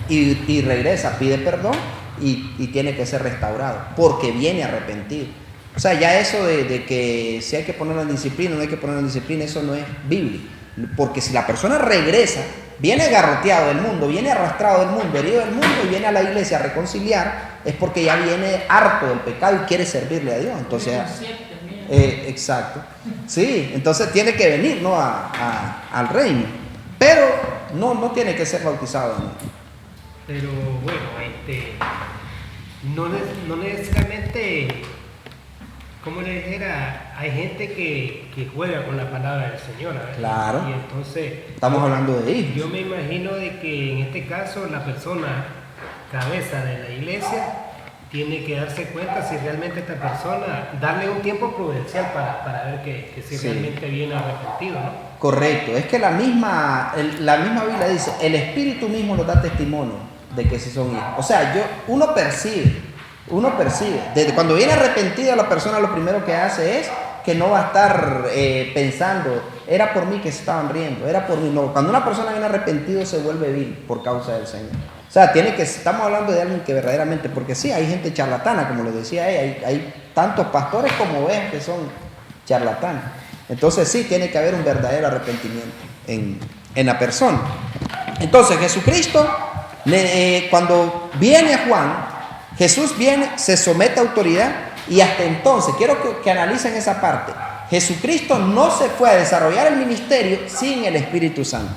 y regresa, pide perdón y tiene que ser restaurado, porque viene arrepentido. O sea, ya eso de que si hay que ponerlo en disciplina o no hay que ponerlo en disciplina, eso no es bíblico. Porque si la persona regresa, viene garroteado del mundo, viene arrastrado del mundo, herido del mundo y viene a la iglesia a reconciliar, es porque ya viene harto del pecado y quiere servirle a Dios. Entonces, exacto. Sí, entonces tiene que venir, ¿no?, al reino. Pero no tiene que ser bautizado, ¿no? Pero bueno, no necesariamente, como le dijera, hay gente que juega con la palabra del Señor, ¿verdad? Claro. Y entonces Estamos hablando de hijos. yo me imagino de que en este caso la persona cabeza de la iglesia tiene que darse cuenta si realmente esta persona, darle un tiempo prudencial para ver que si realmente viene arrepentido, ¿no? Correcto, es que la misma Biblia dice, el Espíritu mismo nos da testimonio de que si son hijos. O sea, uno percibe, desde cuando viene arrepentida la persona, lo primero que hace es que no va a estar pensando, era por mí que se estaban riendo, era por mí. No, cuando una persona viene arrepentido se vuelve vil por causa del Señor. O sea, estamos hablando de alguien que verdaderamente, porque sí, hay gente charlatana, como lo decía ella, hay tantos pastores como ovejas que son charlatanes. Entonces sí, tiene que haber un verdadero arrepentimiento en la persona. Entonces Jesucristo, cuando viene a Juan, Jesús viene, se somete a autoridad y hasta entonces, quiero que analicen esa parte, Jesucristo no se fue a desarrollar el ministerio sin el Espíritu Santo.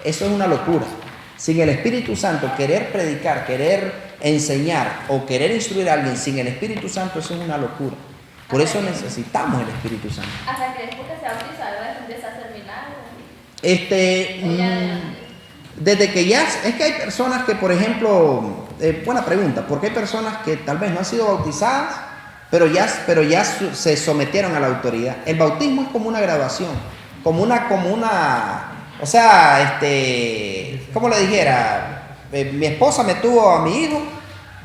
Eso es una locura. Sin el Espíritu Santo, querer predicar, querer enseñar o querer instruir a alguien sin el Espíritu Santo, eso es una locura. Por eso necesitamos el Espíritu Santo. Hasta que después que se bautiza, ¿verdad? Empieza a hacer milagros. Desde que ya, es que hay personas que, por ejemplo, buena pregunta, porque hay personas que tal vez no han sido bautizadas, pero ya se sometieron a la autoridad. El bautismo es como una graduación, como una, o sea, como le dijera, mi esposa me tuvo a mi hijo,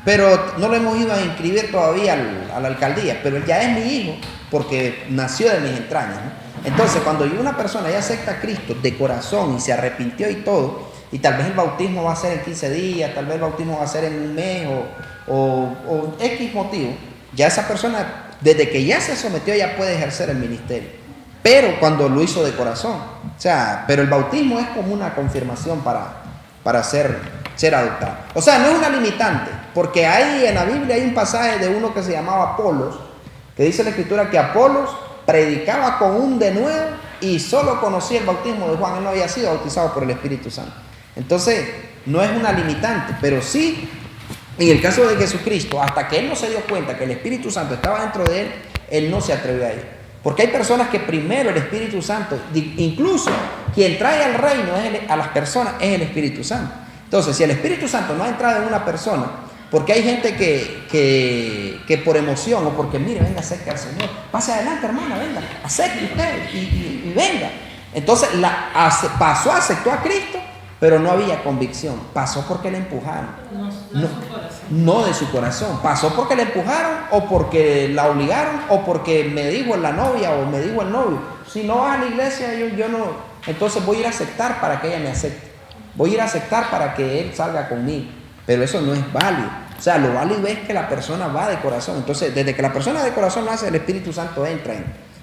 pero no lo hemos ido a inscribir todavía a la alcaldía, pero él ya es mi hijo porque nació de mis entrañas, ¿no? Entonces, cuando una persona ya acepta a Cristo de corazón y se arrepintió y todo, y tal vez el bautismo va a ser en 15 días, tal vez el bautismo va a ser en un mes o X motivo, ya esa persona, desde que ya se sometió, ya puede ejercer el ministerio. Pero cuando lo hizo de corazón, o sea, pero el bautismo es como una confirmación para ser adoptado. O sea, no es una limitante, porque en la Biblia hay un pasaje de uno que se llamaba Apolos, que dice la Escritura que Apolos predicaba con un denuedo y solo conocía el bautismo de Juan, él no había sido bautizado por el Espíritu Santo. Entonces, no es una limitante, pero sí, en el caso de Jesucristo, hasta que él no se dio cuenta que el Espíritu Santo estaba dentro de él, él no se atrevió a ir. Porque hay personas que primero el Espíritu Santo, incluso quien trae al reino a las personas es el Espíritu Santo. Entonces, si el Espíritu Santo no ha entrado en una persona, porque hay gente que por emoción o porque, mire, venga, acerque al Señor, pase adelante, hermana, venga, acerque usted y venga. Entonces, aceptó a Cristo, pero no había convicción. Pasó porque le empujaron. No de su corazón. Pasó porque le empujaron o porque la obligaron o porque me dijo la novia o me dijo el novio. Si no vas a la iglesia, yo no. Entonces voy a ir a aceptar para que ella me acepte. Voy a ir a aceptar para que él salga conmigo. Pero eso no es válido. O sea, lo válido es que la persona va de corazón. Entonces, desde que la persona de corazón lo hace, el Espíritu Santo entra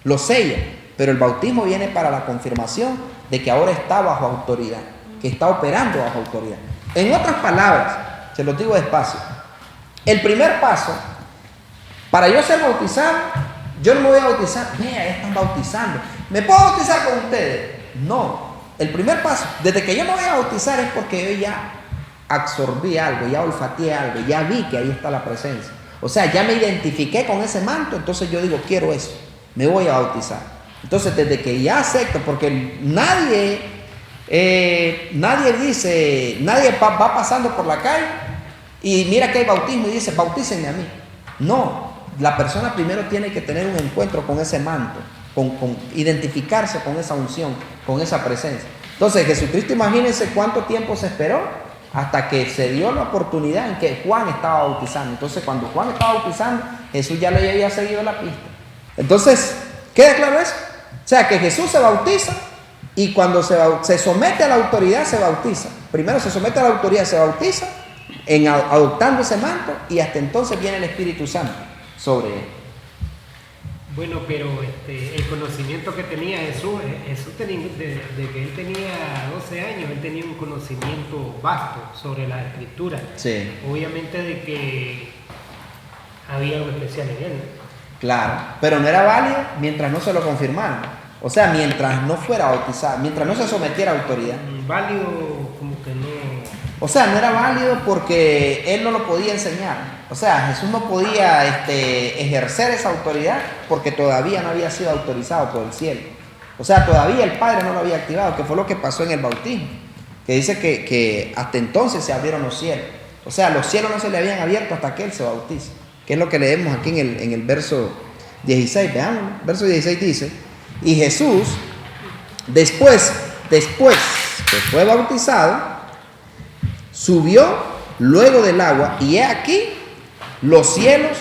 lo sella. Pero el bautismo viene para la confirmación de que ahora está bajo autoridad, que está operando bajo autoridad. En otras palabras, se lo digo despacio, el primer paso, para yo ser bautizado, yo no me voy a bautizar, vea, ya están bautizando, ¿me puedo bautizar con ustedes? No, el primer paso, desde que yo me voy a bautizar es porque yo ya absorbí algo, ya olfateé algo, ya vi que ahí está la presencia. O sea, ya me identifiqué con ese manto, entonces yo digo, quiero eso, me voy a bautizar. Entonces, desde que ya acepto, porque nadie va pasando por la calle y mira que hay bautismo y dice, bautícenme a mí. No, la persona primero tiene que tener un encuentro con ese manto, con identificarse con esa unción, con esa presencia. Entonces, Jesucristo, imagínense cuánto tiempo se esperó hasta que se dio la oportunidad en que Juan estaba bautizando. Entonces, cuando Juan estaba bautizando, Jesús ya le había seguido la pista. Entonces, ¿queda claro eso? O sea, que Jesús se bautiza y cuando se somete a la autoridad se bautiza. Primero se somete a la autoridad, se bautiza adoptando ese manto y hasta entonces viene el Espíritu Santo sobre él. Bueno, pero el conocimiento que tenía Jesús tenía, de que él tenía 12 años, él tenía un conocimiento vasto sobre la Escritura. Sí. Obviamente de que había algo especial en él. Claro, pero no era válido mientras no se lo confirmaran. O sea, mientras no fuera bautizado, mientras no se sometiera a autoridad. Válido como que no. O sea, no era válido porque él no lo podía enseñar. O sea, Jesús no podía ejercer esa autoridad porque todavía no había sido autorizado por el cielo. O sea, todavía el Padre no lo había activado, que fue lo que pasó en el bautismo. Que dice que hasta entonces se abrieron los cielos. O sea, los cielos no se le habían abierto hasta que él se bautiza. Que es lo que leemos aquí en el verso 16. Veamos, verso 16 dice, y Jesús, después que fue bautizado, subió luego del agua, y he aquí, los cielos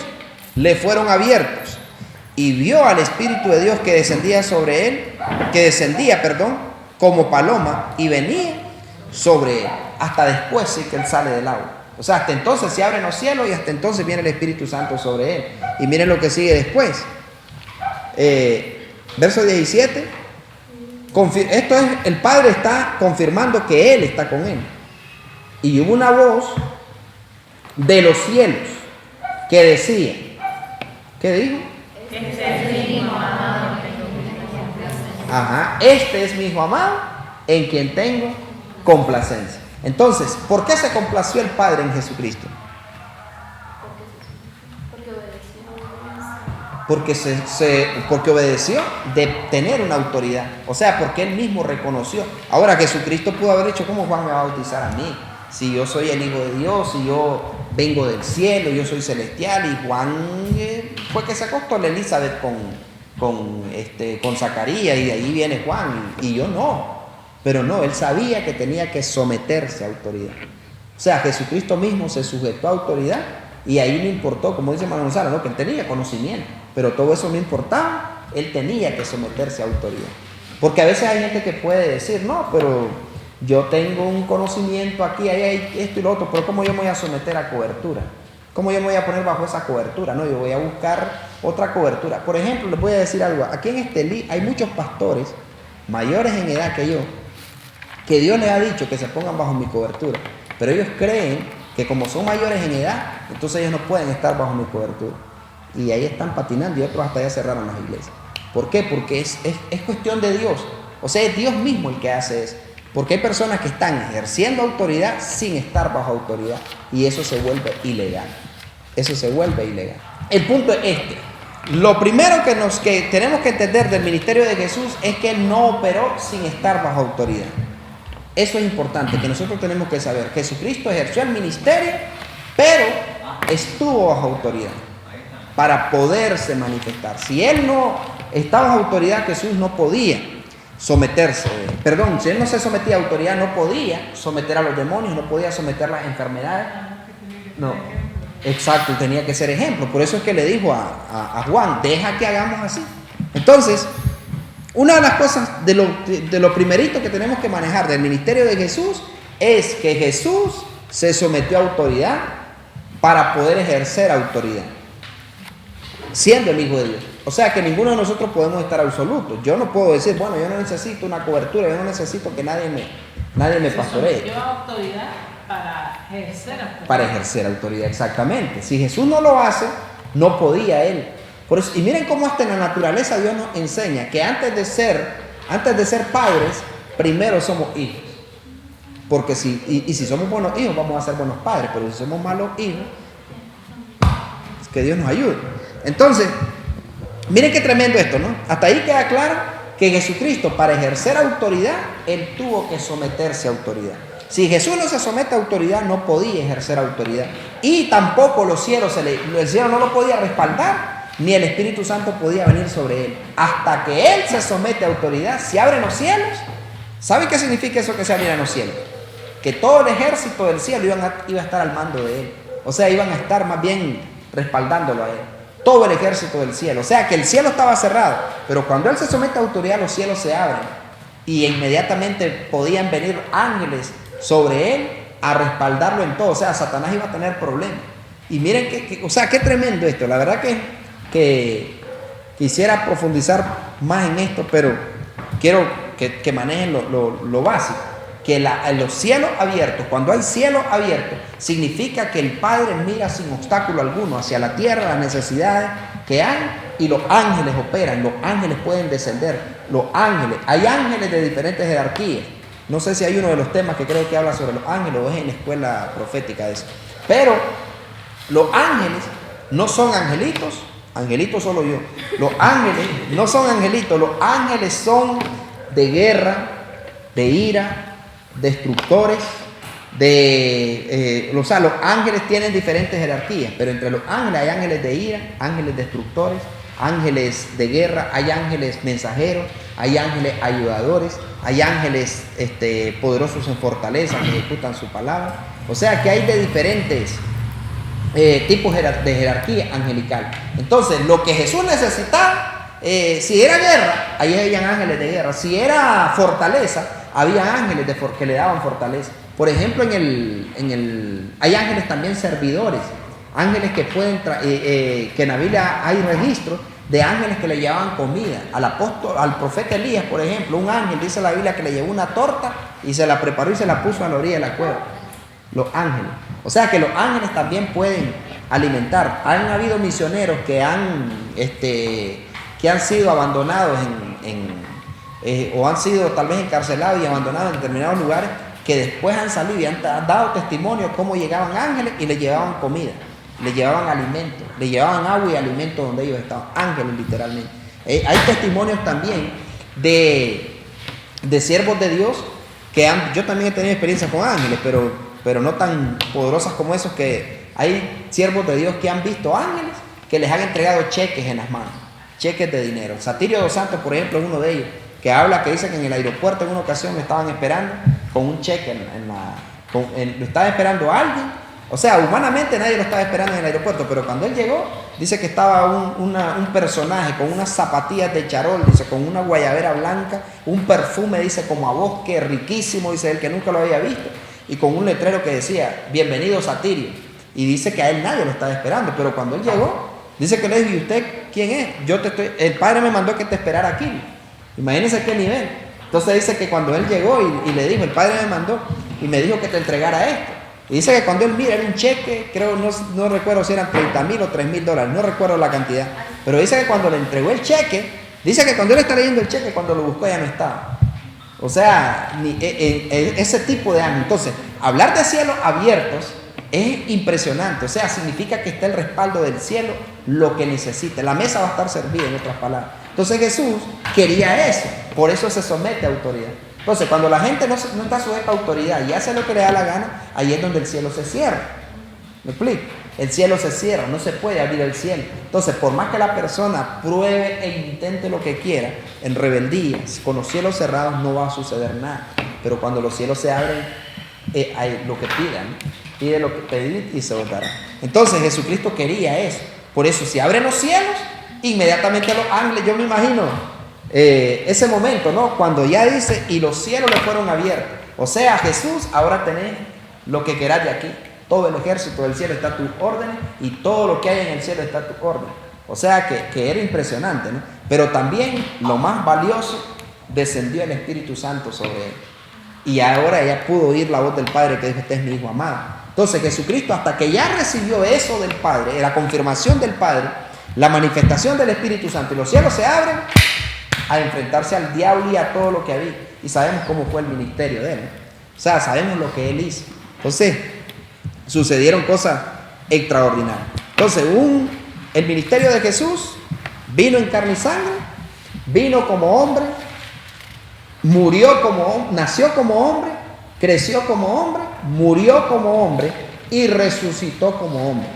le fueron abiertos, y vio al Espíritu de Dios que descendía sobre él, como paloma, y venía sobre él. hasta después sí que Él sale del agua. O sea, hasta entonces se abren los cielos y hasta entonces viene el Espíritu Santo sobre Él. Y miren lo que sigue después. Verso 17. Esto es, el Padre está confirmando que Él está con Él. Y hubo una voz de los cielos que decía, ¿qué dijo? Ajá, este es mi hijo amado en quien tengo complacencia. Entonces, ¿por qué se complació el Padre en Jesucristo? Porque obedeció de tener una autoridad. O sea, porque Él mismo reconoció. Ahora, Jesucristo pudo haber dicho, ¿cómo Juan me va a bautizar a mí? Si yo soy el Hijo de Dios, si yo vengo del cielo, yo soy celestial. Y Juan fue que se acostó a Elizabeth con Zacarías, y de ahí viene Juan, y yo no. Pero no, él sabía que tenía que someterse a autoridad. O sea, Jesucristo mismo se sujetó a autoridad, y ahí no importó, como dice Manuel Gonzalo, ¿no? Que él tenía conocimiento, pero todo eso no importaba, él tenía que someterse a autoridad. Porque a veces hay gente que puede decir, no, pero yo tengo un conocimiento aquí, ahí hay esto y lo otro, pero ¿cómo yo me voy a someter a cobertura? ¿Cómo yo me voy a poner bajo esa cobertura? No, yo voy a buscar otra cobertura. Por ejemplo, les voy a decir algo. Aquí en Estelí hay muchos pastores mayores en edad que yo, que Dios les ha dicho que se pongan bajo mi cobertura. Pero ellos creen que como son mayores en edad, entonces ellos no pueden estar bajo mi cobertura. Y ahí están patinando, y otros hasta ya cerraron las iglesias. ¿Por qué? Porque es cuestión de Dios. O sea, es Dios mismo el que hace eso. Porque hay personas que están ejerciendo autoridad sin estar bajo autoridad. Y eso se vuelve ilegal. Eso se vuelve ilegal. El punto es este. Lo primero que tenemos que entender del ministerio de Jesús es que Él no operó sin estar bajo autoridad. Eso es importante, que nosotros tenemos que saber. Jesucristo ejerció el ministerio, pero estuvo bajo autoridad para poderse manifestar. Si Él no estaba bajo autoridad, Jesús no podía someterse. Perdón, si Él no se sometía a autoridad, no podía someter a los demonios, no podía someter las enfermedades. No, exacto, tenía que ser ejemplo. Por eso es que le dijo a Juan, deja que hagamos así. Entonces, una de las cosas de lo primerito que tenemos que manejar del ministerio de Jesús es que Jesús se sometió a autoridad para poder ejercer autoridad, siendo el Hijo de Dios. O sea que ninguno de nosotros podemos estar absolutos. Yo no puedo decir, bueno, yo no necesito una cobertura, yo no necesito que nadie me pastoree. Yo autoridad para ejercer autoridad. Para ejercer autoridad, exactamente. Si Jesús no lo hace, no podía Él. Por eso, y miren cómo hasta en la naturaleza Dios nos enseña que antes de ser padres, primero somos hijos. Porque si somos buenos hijos, vamos a ser buenos padres. Pero si somos malos hijos, es que Dios nos ayude. Entonces, miren qué tremendo esto, ¿no? Hasta ahí queda claro que Jesucristo, para ejercer autoridad, Él tuvo que someterse a autoridad. Si Jesús no se somete a autoridad, no podía ejercer autoridad. Y tampoco el cielo no lo podía respaldar, ni el Espíritu Santo podía venir sobre Él. Hasta que Él se somete a autoridad, se abren los cielos. ¿Saben qué significa eso, que se abren los cielos? Que todo el ejército del cielo iba a estar al mando de Él. O sea, iban a estar más bien respaldándolo a Él. Todo el ejército del cielo. O sea, que el cielo estaba cerrado. Pero cuando Él se somete a autoridad, los cielos se abren. Y inmediatamente podían venir ángeles sobre Él a respaldarlo en todo. O sea, Satanás iba a tener problemas. Y miren, o sea, qué tremendo esto. La verdad que quisiera profundizar más en esto, pero quiero que manejen lo básico. Que en los cielos abiertos, cuando hay cielos abiertos, significa que el Padre mira sin obstáculo alguno hacia la tierra, las necesidades que hay, y los ángeles operan, los ángeles pueden descender, hay ángeles de diferentes jerarquías. No sé si hay uno de los temas que creo que habla sobre los ángeles o es en la escuela profética de eso. Pero los ángeles no son angelitos solo yo. Los ángeles no son angelitos, los ángeles son de guerra, de ira, destructores, o sea, los ángeles tienen diferentes jerarquías, pero entre los ángeles hay ángeles de ira, ángeles destructores, ángeles de guerra, hay ángeles mensajeros, hay ángeles ayudadores, hay ángeles poderosos en fortaleza que ejecutan su palabra. O sea que hay de diferentes tipos de jerarquía angelical. Entonces, lo que Jesús necesitaba, si era guerra, ahí habían ángeles de guerra. Si era fortaleza, había ángeles que le daban fortaleza. Por ejemplo, hay ángeles también servidores, ángeles que pueden, que en la Biblia hay registros de ángeles que le llevaban comida. Al profeta Elías, por ejemplo, un ángel, dice la Biblia, que le llevó una torta y se la preparó y se la puso a la orilla de la cueva. Los ángeles. O sea que los ángeles también pueden alimentar. Han habido misioneros que han sido abandonados o han sido tal vez encarcelados y abandonados en determinados lugares, que después han salido y han dado testimonio de cómo llegaban ángeles y les llevaban comida, les llevaban alimento, les llevaban agua y alimento donde ellos estaban, ángeles literalmente. Hay testimonios también de siervos de Dios que yo también he tenido experiencia con ángeles, pero no tan poderosas como esos, que hay siervos de Dios que han visto ángeles que les han entregado cheques en las manos, cheques de dinero. Satirio dos Santos, por ejemplo, es uno de ellos, que dice que en el aeropuerto en una ocasión lo estaban esperando con un cheque lo estaba esperando a alguien. O sea, humanamente nadie lo estaba esperando en el aeropuerto, pero cuando él llegó, dice que estaba un personaje con unas zapatillas de charol, dice, con una guayabera blanca, un perfume, dice, como a bosque, riquísimo, dice él, que nunca lo había visto, y con un letrero que decía, bienvenido Satirio. Y dice que a él nadie lo estaba esperando, pero cuando él llegó, dice que le dijo, ¿y usted quién es? El padre me mandó que te esperara aquí. Imagínense qué nivel. Entonces dice que cuando él llegó y le dijo, el padre me mandó y me dijo que te entregara esto. Y dice que cuando él mira, era un cheque, creo, no recuerdo si eran 30,000 o 3,000 dólares, no recuerdo la cantidad. Pero dice que cuando le entregó el cheque, dice que cuando él está leyendo el cheque, cuando lo buscó ya no estaba. O sea, ese tipo de ánimo. Entonces, hablar de cielos abiertos es impresionante. O sea, significa que está el respaldo del cielo, lo que necesita. La mesa va a estar servida, en otras palabras. Entonces Jesús quería eso, por eso se somete a autoridad. Entonces, cuando la gente no está sujeta a autoridad y hace lo que le da la gana, ahí es donde el cielo se cierra. ¿Me explico? El cielo se cierra, no se puede abrir el cielo. Entonces, por más que la persona pruebe e intente lo que quiera, en rebeldía, con los cielos cerrados no va a suceder nada. Pero cuando los cielos se abren, hay lo que pidan, pide lo que pedir y se os dará. Entonces, Jesucristo quería eso. Por eso, si abren los cielos, inmediatamente los ángeles, yo me imagino ese momento, ¿no? Cuando ya dice, y los cielos le fueron abiertos. O sea, Jesús, ahora tenés lo que querás de aquí. Todo el ejército del cielo está a tus órdenes y todo lo que hay en el cielo está a tus órdenes. O sea que era impresionante, ¿no? Pero también lo más valioso, descendió el Espíritu Santo sobre él. Y ahora ya pudo oír la voz del Padre que dijo, este es mi Hijo amado. Entonces Jesucristo, hasta que ya recibió eso del Padre, la confirmación del Padre, la manifestación del Espíritu Santo, y los cielos se abren a enfrentarse al diablo y a todo lo que había. Y sabemos cómo fue el ministerio de él, ¿no? O sea, sabemos lo que él hizo. Entonces, sucedieron cosas extraordinarias. Entonces, el ministerio de Jesús vino en carne y sangre, vino como hombre, murió como hombre, nació como hombre, creció como hombre, murió como hombre y resucitó como hombre.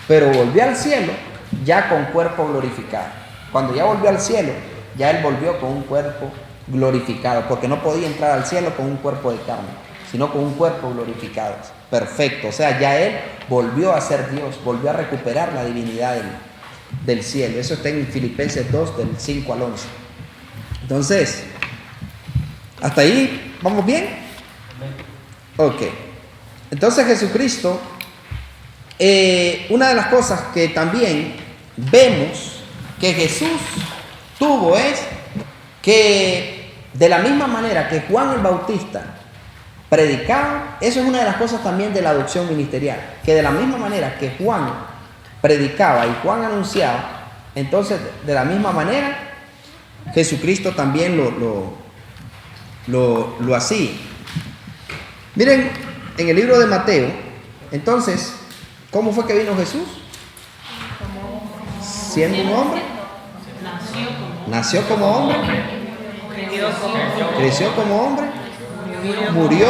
Pero volvió al cielo ya con cuerpo glorificado. Cuando ya volvió al cielo, ya él volvió con un cuerpo glorificado, porque no podía entrar al cielo con un cuerpo de carne, sino con un cuerpo glorificado, perfecto. O sea, ya él volvió a ser Dios, volvió a recuperar la divinidad del cielo. Eso está en Filipenses 2, del 5 al 11. Entonces, ¿hasta ahí vamos bien? Ok. Entonces Jesucristo, una de las cosas que también vemos que Jesús tuvo es que de la misma manera que Juan el Bautista predicaba, eso es una de las cosas también de la adopción ministerial, que de la misma manera que Juan predicaba y Juan anunciaba, entonces de la misma manera Jesucristo también lo hacía. Miren, en el libro de Mateo, entonces, ¿cómo fue que vino Jesús? Siendo un hombre, nació como hombre, creció como hombre, murió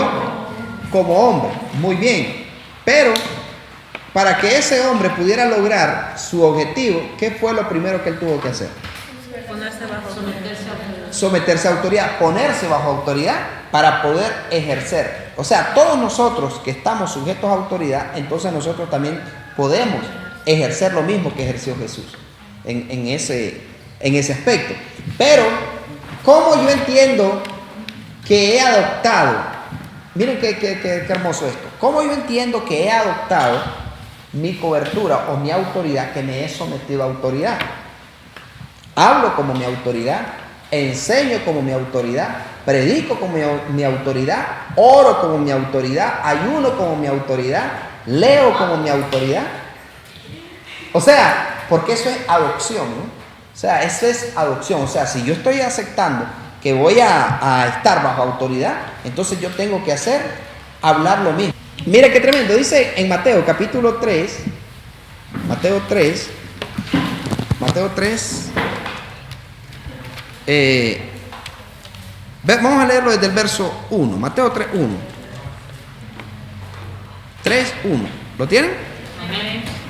como hombre. Muy bien, pero para que ese hombre pudiera lograr su objetivo, ¿qué fue lo primero que él tuvo que hacer? Someterse a autoridad, ponerse bajo autoridad para poder ejercer. O sea, todos nosotros que estamos sujetos a autoridad, entonces nosotros también podemos ejercer lo mismo que ejerció Jesús en ese aspecto. Pero, ¿cómo yo entiendo que he adoptado miren qué hermoso esto. ¿Cómo yo entiendo que he adoptado mi cobertura o mi autoridad, que me he sometido a autoridad? Hablo como mi autoridad, enseño como mi autoridad, predico como mi autoridad, oro como mi autoridad, ayuno como mi autoridad, leo como mi autoridad. O sea, porque eso es adopción, ¿no? O sea, eso es adopción. O sea, si yo estoy aceptando que voy a estar bajo autoridad, entonces yo tengo que hablar lo mismo. Mira qué tremendo. Dice en Mateo capítulo 3, Mateo 3, vamos a leerlo desde el verso 1, Mateo 3, 1. 3, 1. ¿Lo tienen?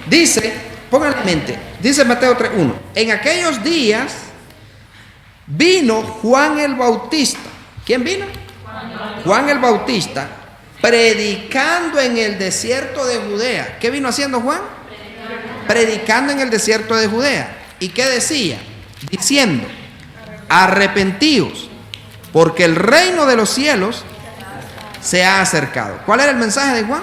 Dice, pónganlo en mente, dice Mateo 3, 1. En aquellos días vino Juan el Bautista. ¿Quién vino? Juan el Bautista, predicando en el desierto de Judea. ¿Qué vino haciendo Juan? Predicando en el desierto de Judea. ¿Y qué decía? Diciendo: arrepentíos, porque el reino de los cielos se ha acercado. ¿Cuál era el mensaje de Juan?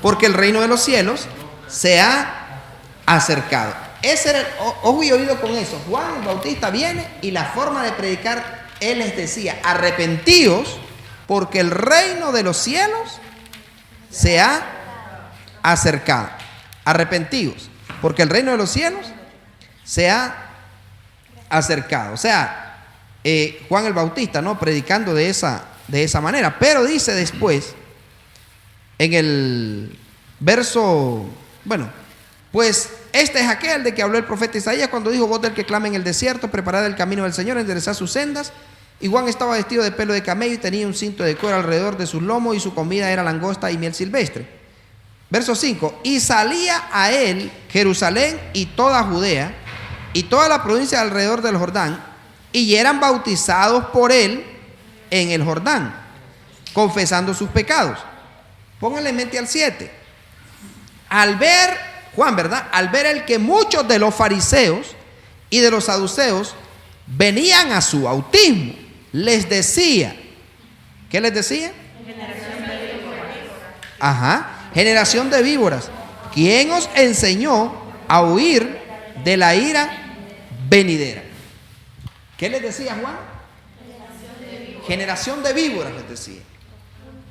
Porque el reino de los cielos se ha acercado. Ese era ojo y oído con eso. Juan el Bautista viene y la forma de predicar, él les decía: arrepentíos, porque el reino de los cielos se ha acercado. Arrepentíos, porque el reino de los cielos se ha acercado. O sea, Juan el Bautista, ¿no?, predicando de esa manera. Pero dice después, en el verso, pues este es aquel de que habló el profeta Isaías cuando dijo: voz del que clama en el desierto, preparad el camino del Señor, enderezad sus sendas. Y Juan estaba vestido de pelo de camello y tenía un cinto de cuero alrededor de sus lomos, y su comida era langosta y miel silvestre. Verso 5: y salía a él Jerusalén y toda Judea y toda la provincia alrededor del Jordán, y eran bautizados por él en el Jordán, confesando sus pecados. Pónganle en mente al 7. Al ver, Juan, ¿verdad? Al ver el que muchos de los fariseos y de los saduceos venían a su bautismo, les decía, ¿qué les decía? Generación de víboras, ¿quién os enseñó a huir de la ira venidera? ¿Qué les decía Juan? Generación de víboras les decía.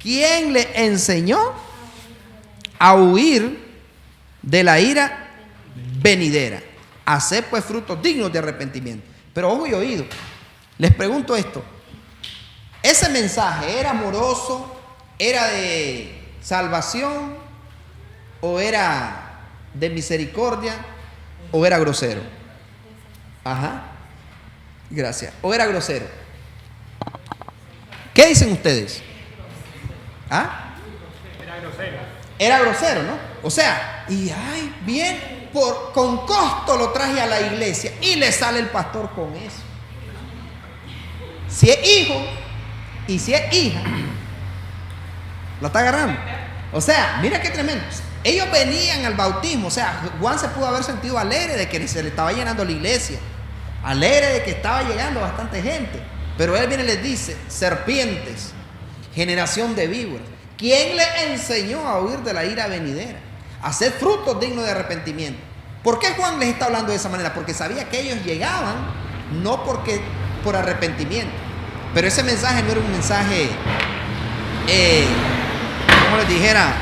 ¿Quién le enseñó a huir de la ira venidera? Haced pues frutos dignos de arrepentimiento. Pero ojo y oído, les pregunto esto: ¿ese mensaje era amoroso, era de salvación, o era de misericordia, o era grosero? Gracias. ¿O era grosero? ¿Qué dicen ustedes? Era grosero. Era grosero, ¿no? O sea, bien, con costo lo traje a la iglesia, y le sale el pastor con eso. Si es hijo y si es hija, ¿lo está agarrando? O sea, mira qué tremendo. Ellos venían al bautismo. O sea, Juan se pudo haber sentido alegre de que se le estaba llenando la iglesia, alegre de que estaba llegando bastante gente. Pero él viene y les dice: serpientes, generación de víboras, ¿quién le enseñó a huir de la ira venidera? Hacer frutos dignos de arrepentimiento. ¿Por qué Juan les está hablando de esa manera? Porque sabía que ellos llegaban no por arrepentimiento. Pero ese mensaje no era un mensaje, como les dijera,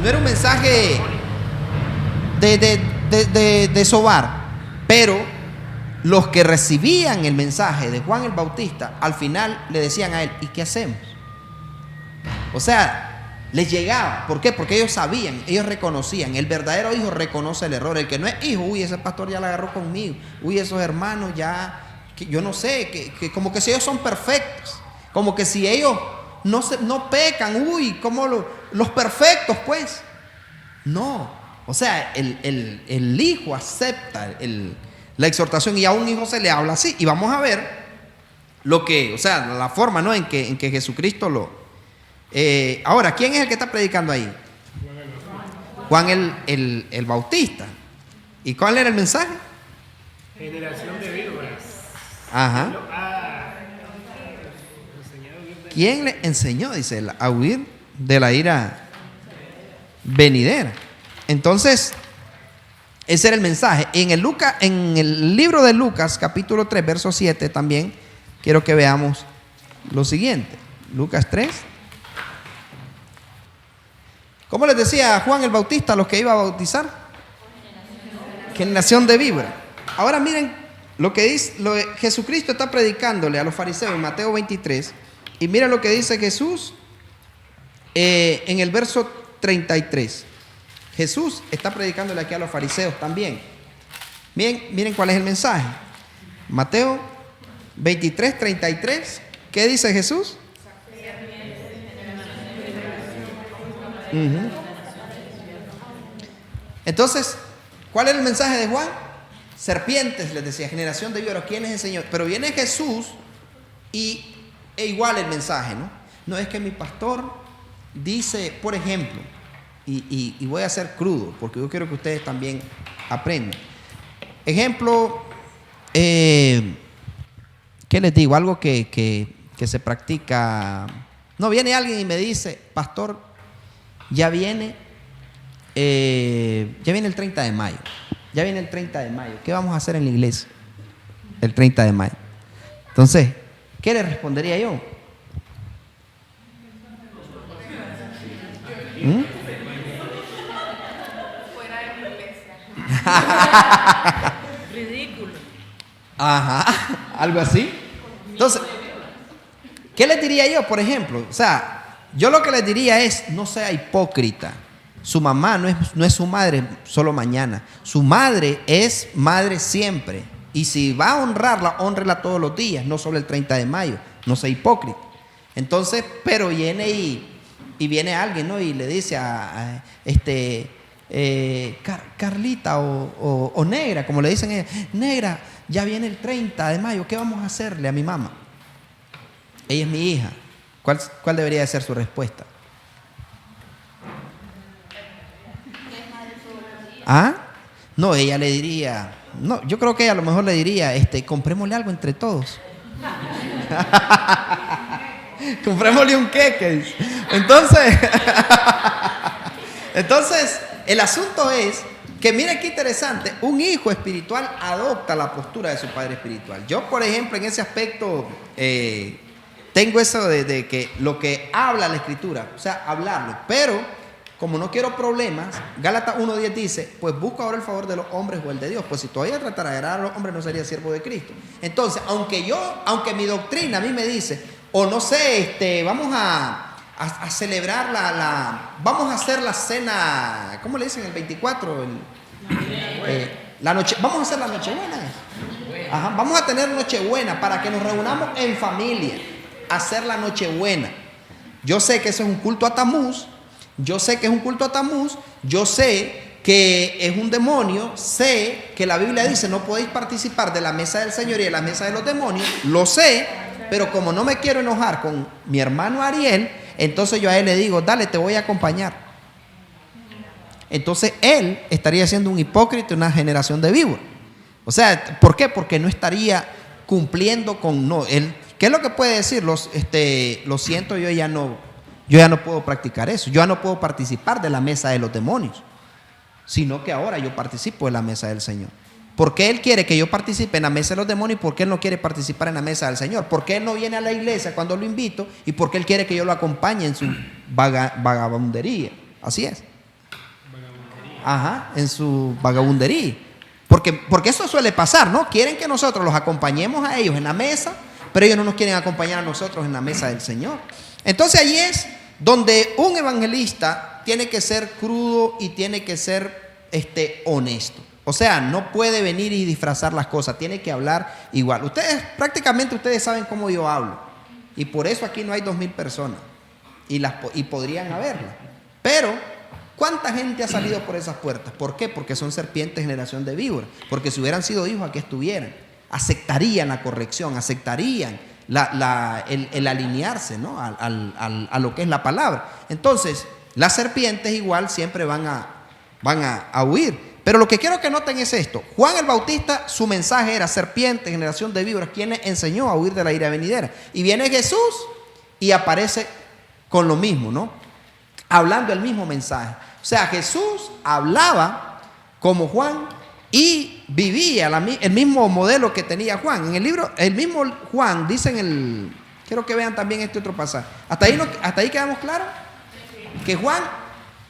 no era un mensaje de sobar. Pero los que recibían el mensaje de Juan el Bautista, al final le decían a él: ¿y qué hacemos? O sea, les llegaba. ¿Por qué? Porque ellos sabían, ellos reconocían. El verdadero hijo reconoce el error. El que no es hijo: ese pastor ya la agarró conmigo. Esos hermanos ya, que yo no sé, que como que si ellos son perfectos, como que si ellos no pecan, como los perfectos, pues. No. O sea, el hijo acepta la exhortación, y a un hijo se le habla así. Y vamos a ver la forma, ¿no?, en que Jesucristo lo... ahora, ¿quién es el que está predicando ahí? Juan el Bautista. ¿Y cuál era el mensaje? Generación de víboras. Ajá. Enseñado bien de- ¿Quién le enseñó, dice él, a huir de la ira venidera? Entonces, ese era el mensaje. En el libro de Lucas, capítulo 3, verso 7, también quiero que veamos lo siguiente. Lucas 3. ¿Cómo les decía Juan el Bautista a los que iba a bautizar? Generación de víbora. Ahora miren lo que dice, Jesucristo está predicándole a los fariseos en Mateo 23. Y miren lo que dice Jesús en el verso 33. Jesús está predicándole aquí a los fariseos también. Miren cuál es el mensaje. Mateo 23, 33. ¿Qué dice Jesús? Entonces, ¿cuál es el mensaje de Juan? Serpientes, les decía, generación de víboras. ¿Quién les enseñó? Pero viene Jesús e igual el mensaje, ¿no? No es que mi pastor dice, por ejemplo, y voy a ser crudo, porque yo quiero que ustedes también aprendan. Ejemplo, ¿qué les digo? Algo que se practica. No, viene alguien y me dice, pastor, ya viene el 30 de mayo. Ya viene el 30 de mayo. ¿Qué vamos a hacer en la iglesia el 30 de mayo? Entonces, ¿qué le respondería yo? Fuera de la iglesia. Ridículo. Ajá, algo así. Entonces, ¿qué les diría yo, por ejemplo? O sea, yo lo que les diría es, no sea hipócrita. Su mamá no es su madre solo mañana. Su madre es madre siempre. Y si va a honrarla, honrela todos los días, no solo el 30 de mayo. No sea hipócrita. Entonces, pero viene y viene alguien, ¿no? Y le dice a Carlita o Negra, como le dicen ella, Negra, ya viene el 30 de mayo, ¿qué vamos a hacerle a mi mamá? Ella es mi hija. ¿Cuál debería de ser su respuesta? ¿Ah? No, ella le diría, no, yo creo que ella a lo mejor le diría, comprémosle algo entre todos. Comprémosle un queque, dice. Entonces, el asunto es que mira qué interesante, un hijo espiritual adopta la postura de su padre espiritual. Yo, por ejemplo, en ese aspecto tengo eso de que lo que habla la escritura, o sea, hablarlo, pero como no quiero problemas, Gálatas 1:10 dice, pues busca ahora el favor de los hombres o el de Dios. Pues si todavía tratara de agradar a los hombres, no sería siervo de Cristo. Entonces, aunque mi doctrina a mí me dice, o no sé, vamos a celebrar vamos a hacer la cena, ¿cómo le dicen? El 24, la noche, vamos a hacer la Nochebuena. Ajá, vamos a tener Nochebuena para que nos reunamos en familia, hacer la Nochebuena. Yo sé que eso es un culto a Tamuz. Yo sé que es un culto a Tamuz, yo sé que es un demonio, sé que la Biblia dice no podéis participar de la mesa del Señor y de la mesa de los demonios, lo sé, pero como no me quiero enojar con mi hermano Ariel, entonces yo a él le digo, dale, te voy a acompañar. Entonces él estaría siendo un hipócrita, una generación de víboras. O sea, ¿por qué? Porque no estaría cumpliendo con, no, él, ¿qué es lo que puede decir? Lo siento, yo ya no puedo practicar eso. Yo ya no puedo participar de la mesa de los demonios, sino que ahora yo participo de la mesa del Señor. ¿Por qué Él quiere que yo participe en la mesa de los demonios y por qué Él no quiere participar en la mesa del Señor? ¿Por qué Él no viene a la iglesia cuando lo invito y por qué Él quiere que yo lo acompañe en su vagabundería? Así es. Ajá, en su vagabundería. Porque eso suele pasar, ¿no? Quieren que nosotros los acompañemos a ellos en la mesa, pero ellos no nos quieren acompañar a nosotros en la mesa del Señor. Entonces allí es donde un evangelista tiene que ser crudo y tiene que ser honesto. O sea, no puede venir y disfrazar las cosas, tiene que hablar igual. Prácticamente ustedes saben cómo yo hablo. Y por eso aquí no hay 2,000 personas. Y podrían haberla. Pero, ¿cuánta gente ha salido por esas puertas? ¿Por qué? Porque son serpientes, generación de víboras. Porque si hubieran sido hijos, aquí estuvieran. Aceptarían la corrección, aceptarían el alinearse, ¿no? a lo que es la palabra. Entonces, las serpientes igual siempre van a huir. Pero lo que quiero que noten es esto. Juan el Bautista, su mensaje era: serpiente, generación de víboras, quien les enseñó a huir de la ira venidera. Y viene Jesús y aparece con lo mismo, ¿no? Hablando el mismo mensaje. O sea, Jesús hablaba como Juan y vivía el mismo modelo que tenía Juan. En el libro, el mismo Juan dice quiero que vean también este otro pasaje. ¿Hasta ahí quedamos claros? Que Juan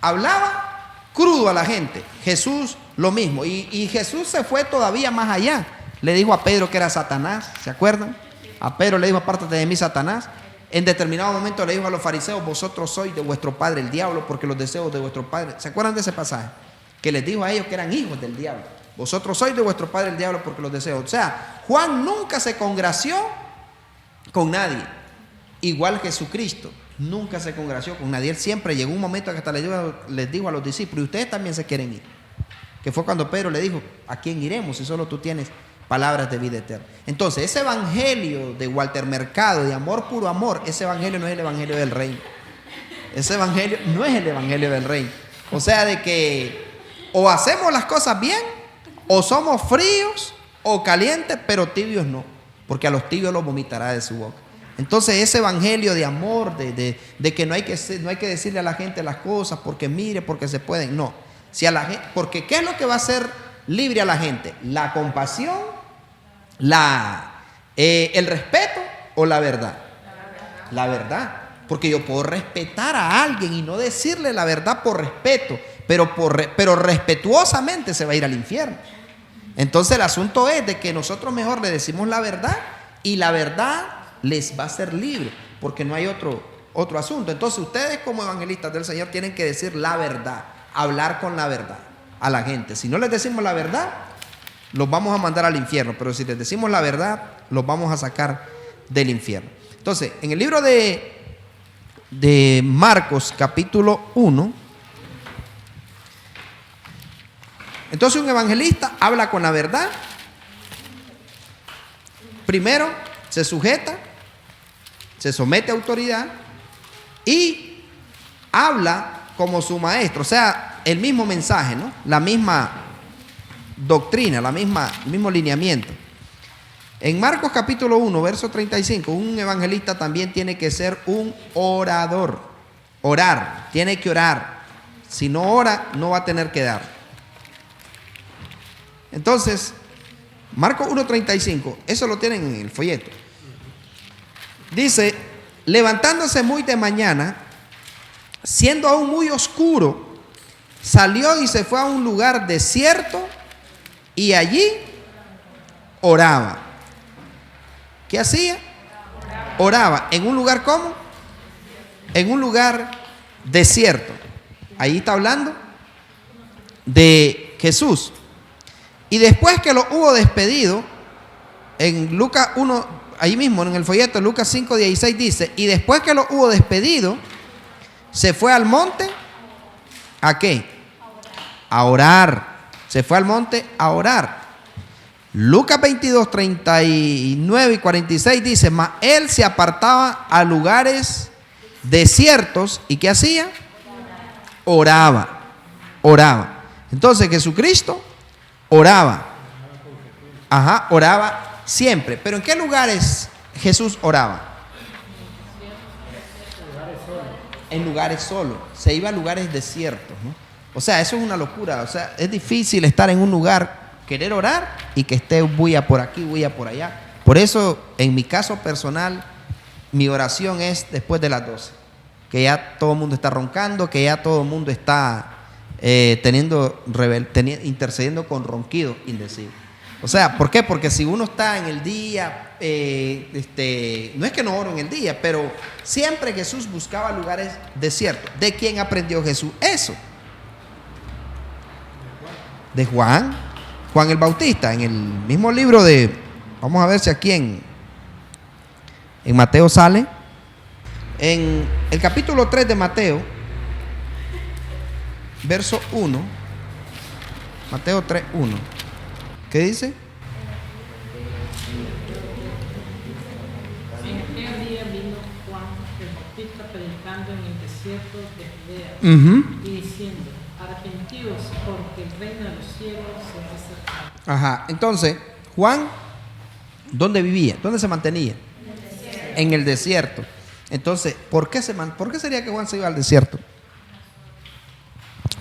hablaba crudo a la gente. Jesús lo mismo. Y Jesús se fue todavía más allá. Le dijo a Pedro que era Satanás, ¿se acuerdan? A Pedro le dijo: apártate de mí, Satanás. En determinado momento le dijo a los fariseos: vosotros sois de vuestro padre el diablo, porque los deseos de vuestro padre. ¿Se acuerdan de ese pasaje? Que les dijo a ellos que eran hijos del diablo. Vosotros sois de vuestro padre el diablo, porque los deseos. O sea, Juan nunca se congració con nadie. Igual Jesucristo nunca se congració con nadie. Él siempre llegó un momento que hasta les dijo a los discípulos: y ustedes también se quieren ir. Que fue cuando Pedro le dijo: ¿a quién iremos si solo tú tienes palabras de vida eterna? Entonces, ese evangelio de Walter Mercado, de amor puro amor, ese evangelio no es el evangelio del reino. Ese evangelio no es el evangelio del reino. O sea, de que o hacemos las cosas bien, o somos fríos o calientes, pero tibios no, porque a los tibios los vomitará de su boca. Entonces, ese evangelio de amor, de que no hay que decirle a la gente las cosas porque mire, porque se pueden, no. Si a la gente, porque ¿qué es lo que va a hacer libre a la gente? ¿La compasión, el respeto o la verdad? La verdad. Porque yo puedo respetar a alguien y no decirle la verdad por respeto, pero respetuosamente se va a ir al infierno. Entonces el asunto es de que nosotros mejor le decimos la verdad y la verdad les va a hacer libre, porque no hay otro asunto. Entonces ustedes como evangelistas del Señor tienen que decir la verdad, hablar con la verdad a la gente. Si no les decimos la verdad, los vamos a mandar al infierno, pero si les decimos la verdad, los vamos a sacar del infierno. Entonces, en el libro de Marcos capítulo 1, entonces un evangelista habla con la verdad. Primero se sujeta, se somete a autoridad y habla como su maestro, o sea, el mismo mensaje, ¿no? La misma doctrina, el mismo lineamiento. En Marcos capítulo 1, verso 35, un evangelista también tiene que ser un orador. Orar, tiene que orar. Si no ora, no va a tener que dar. Entonces, Marcos 1:35, eso lo tienen en el folleto. Dice: levantándose muy de mañana, siendo aún muy oscuro, salió y se fue a un lugar desierto y allí oraba. ¿Qué hacía? Oraba. ¿En un lugar cómo? En un lugar desierto. Ahí está hablando de Jesús. Y después que lo hubo despedido, en Lucas 1, ahí mismo en el folleto, Lucas 5:16 dice: y después que lo hubo despedido, se fue al monte. ¿A qué? A orar. Se fue al monte a orar. Lucas 22, 39 y 46 dice: mas él se apartaba a lugares desiertos. ¿Y qué hacía? Oraba. Oraba. Entonces Jesucristo oraba. Ajá, oraba siempre. ¿Pero en qué lugares Jesús oraba? En lugares solos. Se iba a lugares desiertos, ¿no? O sea, eso es una locura. O sea, es difícil estar en un lugar, querer orar y que esté bulla por aquí, bulla por allá. Por eso, en mi caso personal, mi oración es después de las 12. Que ya todo el mundo está roncando, que ya todo el mundo está intercediendo con ronquidos indecibles. O sea, ¿por qué? Porque si uno está en el día, no es que no oro en el día, pero siempre Jesús buscaba lugares desiertos. ¿De quién aprendió Jesús eso? De Juan el Bautista, en el mismo libro de, vamos a ver si aquí en Mateo sale, en el capítulo 3 de Mateo, verso 1, Mateo 3, 1, ¿qué dice? En aquel día vino Juan el Bautista predicando en el desierto de Judea y diciendo: arrepentíos, porque el reino de los cielos Ajá. Entonces, Juan, ¿dónde vivía? ¿Dónde se mantenía? En el desierto. Entonces, ¿por qué sería que Juan se iba al desierto?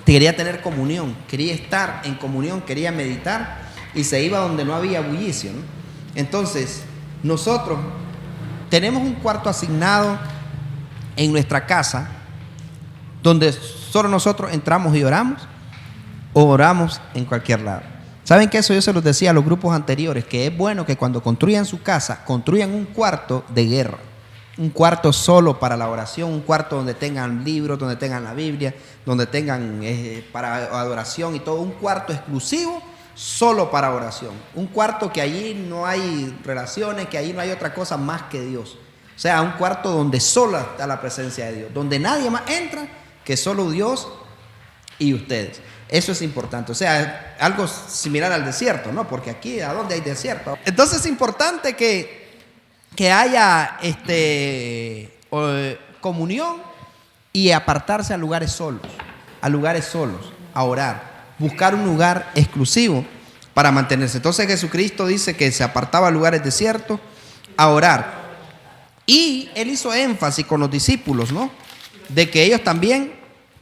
Quería tener comunión, quería estar en comunión, quería meditar y se iba donde no había bullicio, ¿no? Entonces, nosotros tenemos un cuarto asignado en nuestra casa donde solo nosotros entramos y oramos, o oramos en cualquier lado. ¿Saben que eso yo se los decía a los grupos anteriores? Que es bueno que cuando construyan su casa, construyan un cuarto de guerra. Un cuarto solo para la oración, un cuarto donde tengan libros, donde tengan la Biblia, donde tengan para adoración y todo. Un cuarto exclusivo solo para oración. Un cuarto que allí no hay relaciones, que allí no hay otra cosa más que Dios. O sea, un cuarto donde solo está la presencia de Dios, donde nadie más entra que solo Dios y ustedes. Eso es importante. O sea, algo similar al desierto, ¿no? Porque aquí, ¿a dónde hay desierto? Entonces es importante que haya comunión y apartarse a lugares solos, a orar, buscar un lugar exclusivo para mantenerse. Entonces Jesucristo dice que se apartaba a lugares desiertos a orar. Y Él hizo énfasis con los discípulos, ¿no? De que ellos también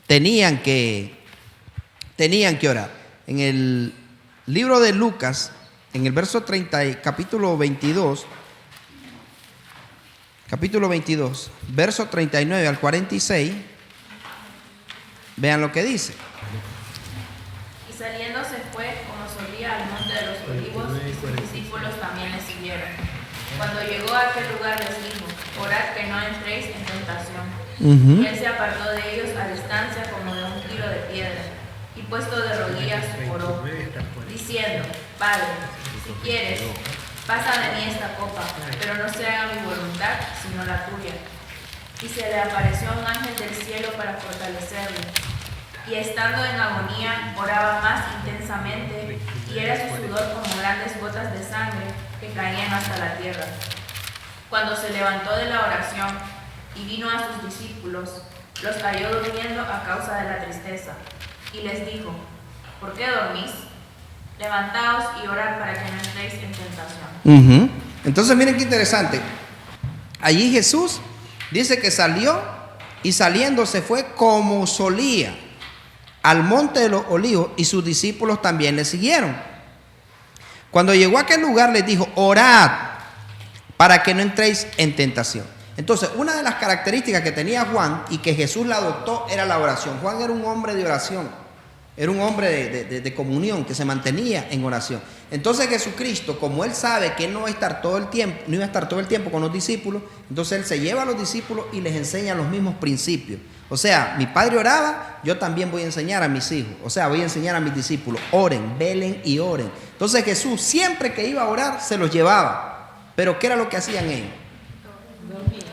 tenían que orar. En el libro de Lucas, en el verso 30, capítulo 22, verso 39 al 46, vean lo que dice. Y saliendo se fue, como solía, al monte de los olivos, y sus discípulos también le siguieron. Cuando llegó a aquel lugar les dijo: orad que no entréis en tentación. Y él se apartó de ellos a distancia como de un tiro de piedra, y puesto de rodillas oró, diciendo: Padre, si quieres, pasa de mí esta copa, pero no se haga mi voluntad, sino la tuya. Y se le apareció un ángel del cielo para fortalecerlo. Y estando en agonía, oraba más intensamente, y era su sudor como grandes gotas de sangre que caían hasta la tierra. Cuando se levantó de la oración y vino a sus discípulos, los halló durmiendo a causa de la tristeza. Y les dijo: ¿por qué dormís? Levantaos y orad para que no entréis en tentación. Entonces miren qué interesante. Allí Jesús dice que salió y saliendo se fue como solía al monte de los olivos, y sus discípulos también le siguieron. Cuando llegó a aquel lugar les dijo: orad para que no entréis en tentación. Entonces, una de las características que tenía Juan y que Jesús la adoptó era la oración. Juan era un hombre de oración, era un hombre de comunión, que se mantenía en oración. Entonces Jesucristo, como él sabe que él no iba a estar todo el tiempo con los discípulos, entonces él se lleva a los discípulos y les enseña los mismos principios. O sea, mi padre oraba, yo también voy a enseñar a mis hijos. O sea, voy a enseñar a mis discípulos: oren, velen y oren. Entonces Jesús, siempre que iba a orar, se los llevaba. Pero ¿qué era lo que hacían ellos?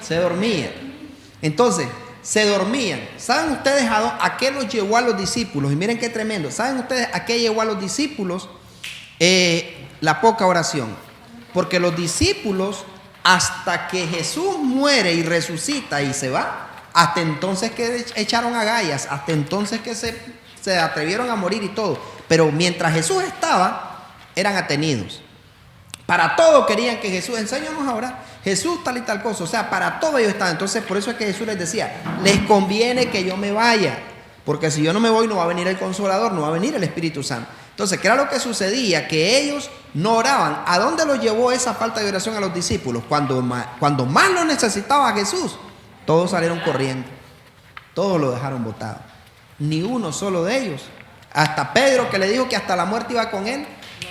Se dormían. Entonces, se dormían. ¿Saben ustedes a qué los llevó a los discípulos? Y miren qué tremendo. ¿Saben ustedes a qué llevó a los discípulos la poca oración? Porque los discípulos, hasta que Jesús muere y resucita y se va, hasta entonces que echaron agallas, hasta entonces que se atrevieron a morir y todo. Pero mientras Jesús estaba, eran atenidos. Para todo querían que Jesús, enséñanos a orar. Jesús tal y tal cosa. O sea, para todo ellos estaban. Entonces, por eso es que Jesús les decía: les conviene que yo me vaya, porque si yo no me voy, no va a venir el Consolador, no va a venir el Espíritu Santo. Entonces, ¿qué era lo que sucedía? Que ellos no oraban. ¿A dónde los llevó esa falta de oración a los discípulos? Cuando más lo necesitaba Jesús, todos salieron corriendo. Todos lo dejaron botado. Ni uno solo de ellos. Hasta Pedro, que le dijo que hasta la muerte iba con él,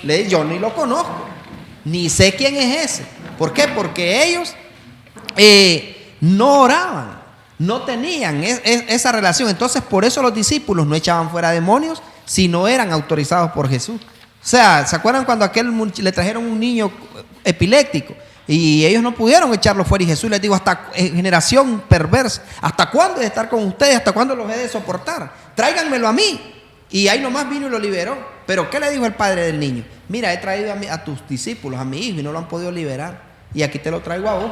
le dijo: yo ni lo conozco, ni sé quién es ese. ¿Por qué? Porque ellos no oraban, no tenían esa relación. Entonces, por eso los discípulos no echaban fuera demonios si no eran autorizados por Jesús. O sea, ¿se acuerdan cuando le trajeron un niño epiléptico y ellos no pudieron echarlo fuera? Y Jesús les dijo: hasta generación perversa, ¿hasta cuándo he de estar con ustedes? ¿Hasta cuándo los he de soportar? Tráiganmelo a mí. Y ahí nomás vino y lo liberó. Pero ¿qué le dijo el padre del niño? Mira, he traído a tus discípulos, a mi hijo, y no lo han podido liberar. Y aquí te lo traigo a vos.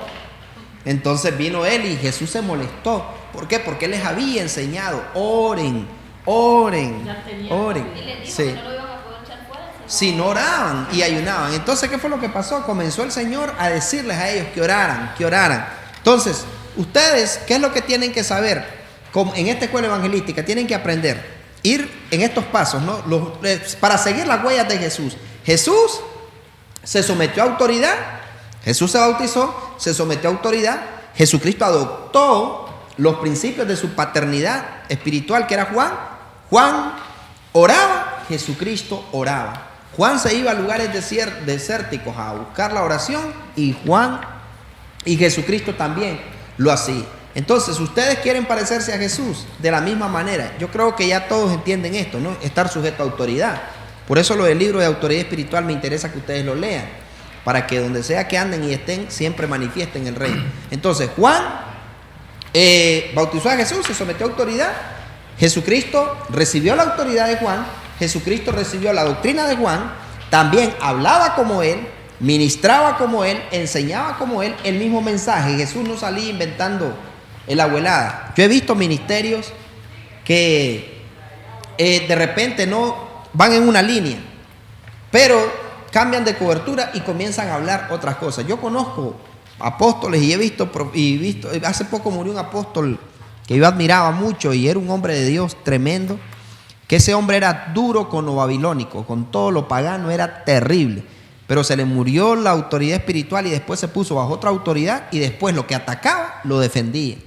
Entonces vino él y Jesús se molestó. ¿Por qué? Porque él les había enseñado: oren, oren, oren. Y les dijo Sí. que no lo iban a poder echar fuera. si no oraban y ayunaban. Entonces, ¿qué fue lo que pasó? Comenzó el Señor a decirles a ellos que oraran, que oraran. Entonces, ustedes, ¿qué es lo que tienen que saber? Como en esta escuela evangelística tienen que aprender, ir en estos pasos, ¿no? Para seguir las huellas de Jesús. Jesús se sometió a autoridad, Jesús se bautizó, se sometió a autoridad, Jesucristo adoptó los principios de su paternidad espiritual, que era Juan. Juan oraba, Jesucristo oraba. Juan se iba a lugares desérticos a buscar la oración, y Jesucristo también lo hacía. Entonces, ustedes quieren parecerse a Jesús de la misma manera. Yo creo que ya todos entienden esto, ¿no? Estar sujeto a autoridad. Por eso lo del libro de autoridad espiritual me interesa que ustedes lo lean, para que donde sea que anden y estén, siempre manifiesten el reino. Entonces, Juan bautizó a Jesús, se sometió a autoridad. Jesucristo recibió la autoridad de Juan, Jesucristo recibió la doctrina de Juan, también hablaba como él, ministraba como él, enseñaba como él, el mismo mensaje. Jesús no salía inventando el abuelada. Yo he visto ministerios que de repente no van en una línea, pero cambian de cobertura y comienzan a hablar otras cosas. Yo conozco apóstoles y he visto, hace poco murió un apóstol que yo admiraba mucho y era un hombre de Dios tremendo, que ese hombre era duro con lo babilónico, con todo lo pagano, era terrible, pero se le murió la autoridad espiritual y después se puso bajo otra autoridad y después lo que atacaba lo defendía.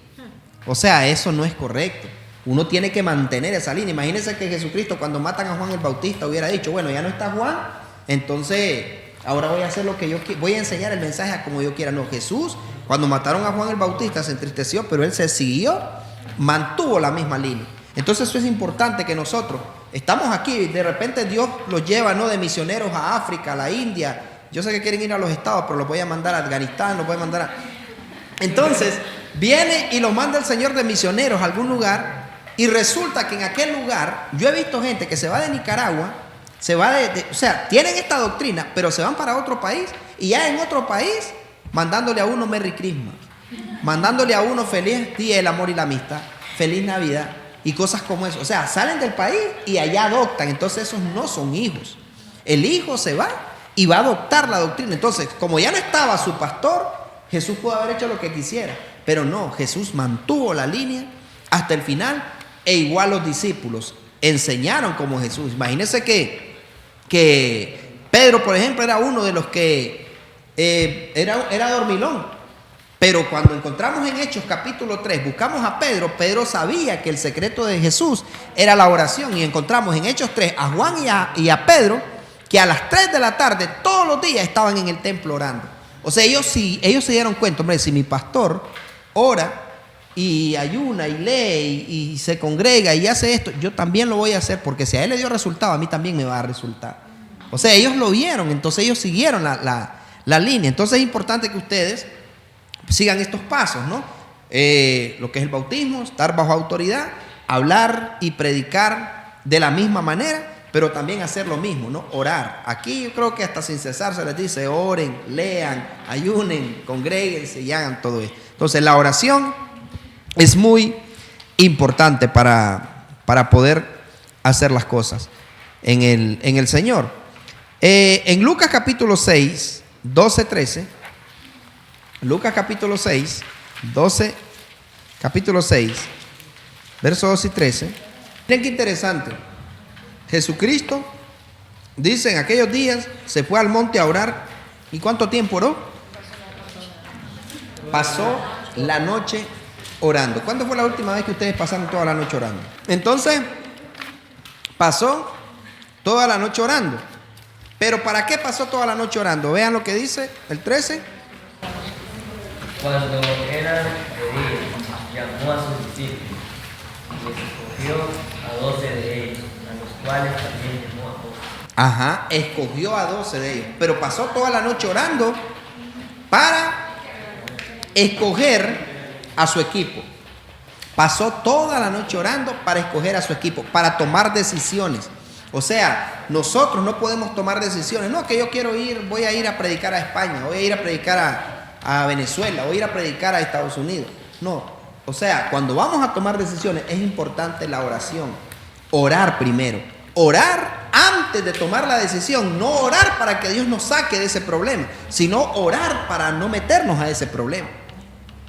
O sea, eso no es correcto. Uno tiene que mantener esa línea. Imagínense que Jesucristo, cuando matan a Juan el Bautista, hubiera dicho, bueno, ya no está Juan, entonces ahora voy a hacer lo que yo quiero, voy a enseñar el mensaje a como yo quiera. No, Jesús, cuando mataron a Juan el Bautista, se entristeció, pero él se siguió, mantuvo la misma línea. Entonces eso es importante, que nosotros estamos aquí, de repente Dios los lleva, ¿no?, de misioneros a África, a la India. Yo sé que quieren ir a los estados, pero los voy a mandar a Afganistán, los voy a mandar a... Entonces viene y los manda el Señor de misioneros a algún lugar, y resulta que en aquel lugar, yo he visto gente que se va de Nicaragua, se va o sea, tienen esta doctrina, pero se van para otro país, y ya en otro país mandándole a uno Merry Christmas, mandándole a uno feliz día del amor y la amistad, feliz Navidad y cosas como eso. O sea, salen del país y allá adoptan. Entonces esos no son hijos. El hijo se va y va a adoptar la doctrina. Entonces, como ya no estaba su pastor, Jesús pudo haber hecho lo que quisiera, pero no, Jesús mantuvo la línea hasta el final, e igual los discípulos enseñaron como Jesús. Imagínense que Pedro, por ejemplo, era uno de los que era dormilón. Pero cuando encontramos en Hechos capítulo 3, buscamos a Pedro, Pedro sabía que el secreto de Jesús era la oración, y encontramos en Hechos 3 a Juan y a Pedro, que a las 3 de la tarde todos los días estaban en el templo orando. O sea, ellos se dieron cuenta, hombre, si mi pastor ora y ayuna y lee y se congrega y hace esto, yo también lo voy a hacer, porque si a él le dio resultado, a mí también me va a dar resultado. O sea, ellos lo vieron, entonces ellos siguieron la línea. Entonces es importante que ustedes sigan estos pasos, ¿no? Lo que es el bautismo, estar bajo autoridad, hablar y predicar de la misma manera, pero también hacer lo mismo, ¿no? Orar. Aquí yo creo que hasta sin cesar se les dice: oren, lean, ayunen, congréguense y hagan todo esto. Entonces la oración es muy importante para poder hacer las cosas en el Señor. En Lucas capítulo 6, 12, 13, Lucas capítulo 6, capítulo 6, versos 12 y 13. Miren qué interesante. Jesucristo, dice, en aquellos días se fue al monte a orar. ¿Y cuánto tiempo oró? Pasó la noche orando. ¿Cuándo fue la última vez que ustedes pasaron toda la noche orando? Entonces, pasó toda la noche orando. ¿Pero para qué pasó toda la noche orando? Vean lo que dice el 13. Cuando era de día, llamó a sus discípulos y escogió a 12 de ellos, a los cuales también llamó a 12. Ajá, escogió a 12 de ellos, pero pasó toda la noche orando para escoger a su equipo. Pasó toda la noche orando para escoger a su equipo, para tomar decisiones. O sea, nosotros no podemos tomar decisiones. No, que yo quiero voy a ir a predicar a España, voy a ir a predicar a Venezuela, voy a ir a predicar a Estados Unidos. No, o sea, cuando vamos a tomar decisiones es importante la oración. Orar primero. Orar antes de tomar la decisión, no orar para que Dios nos saque de ese problema, sino orar para no meternos a ese problema.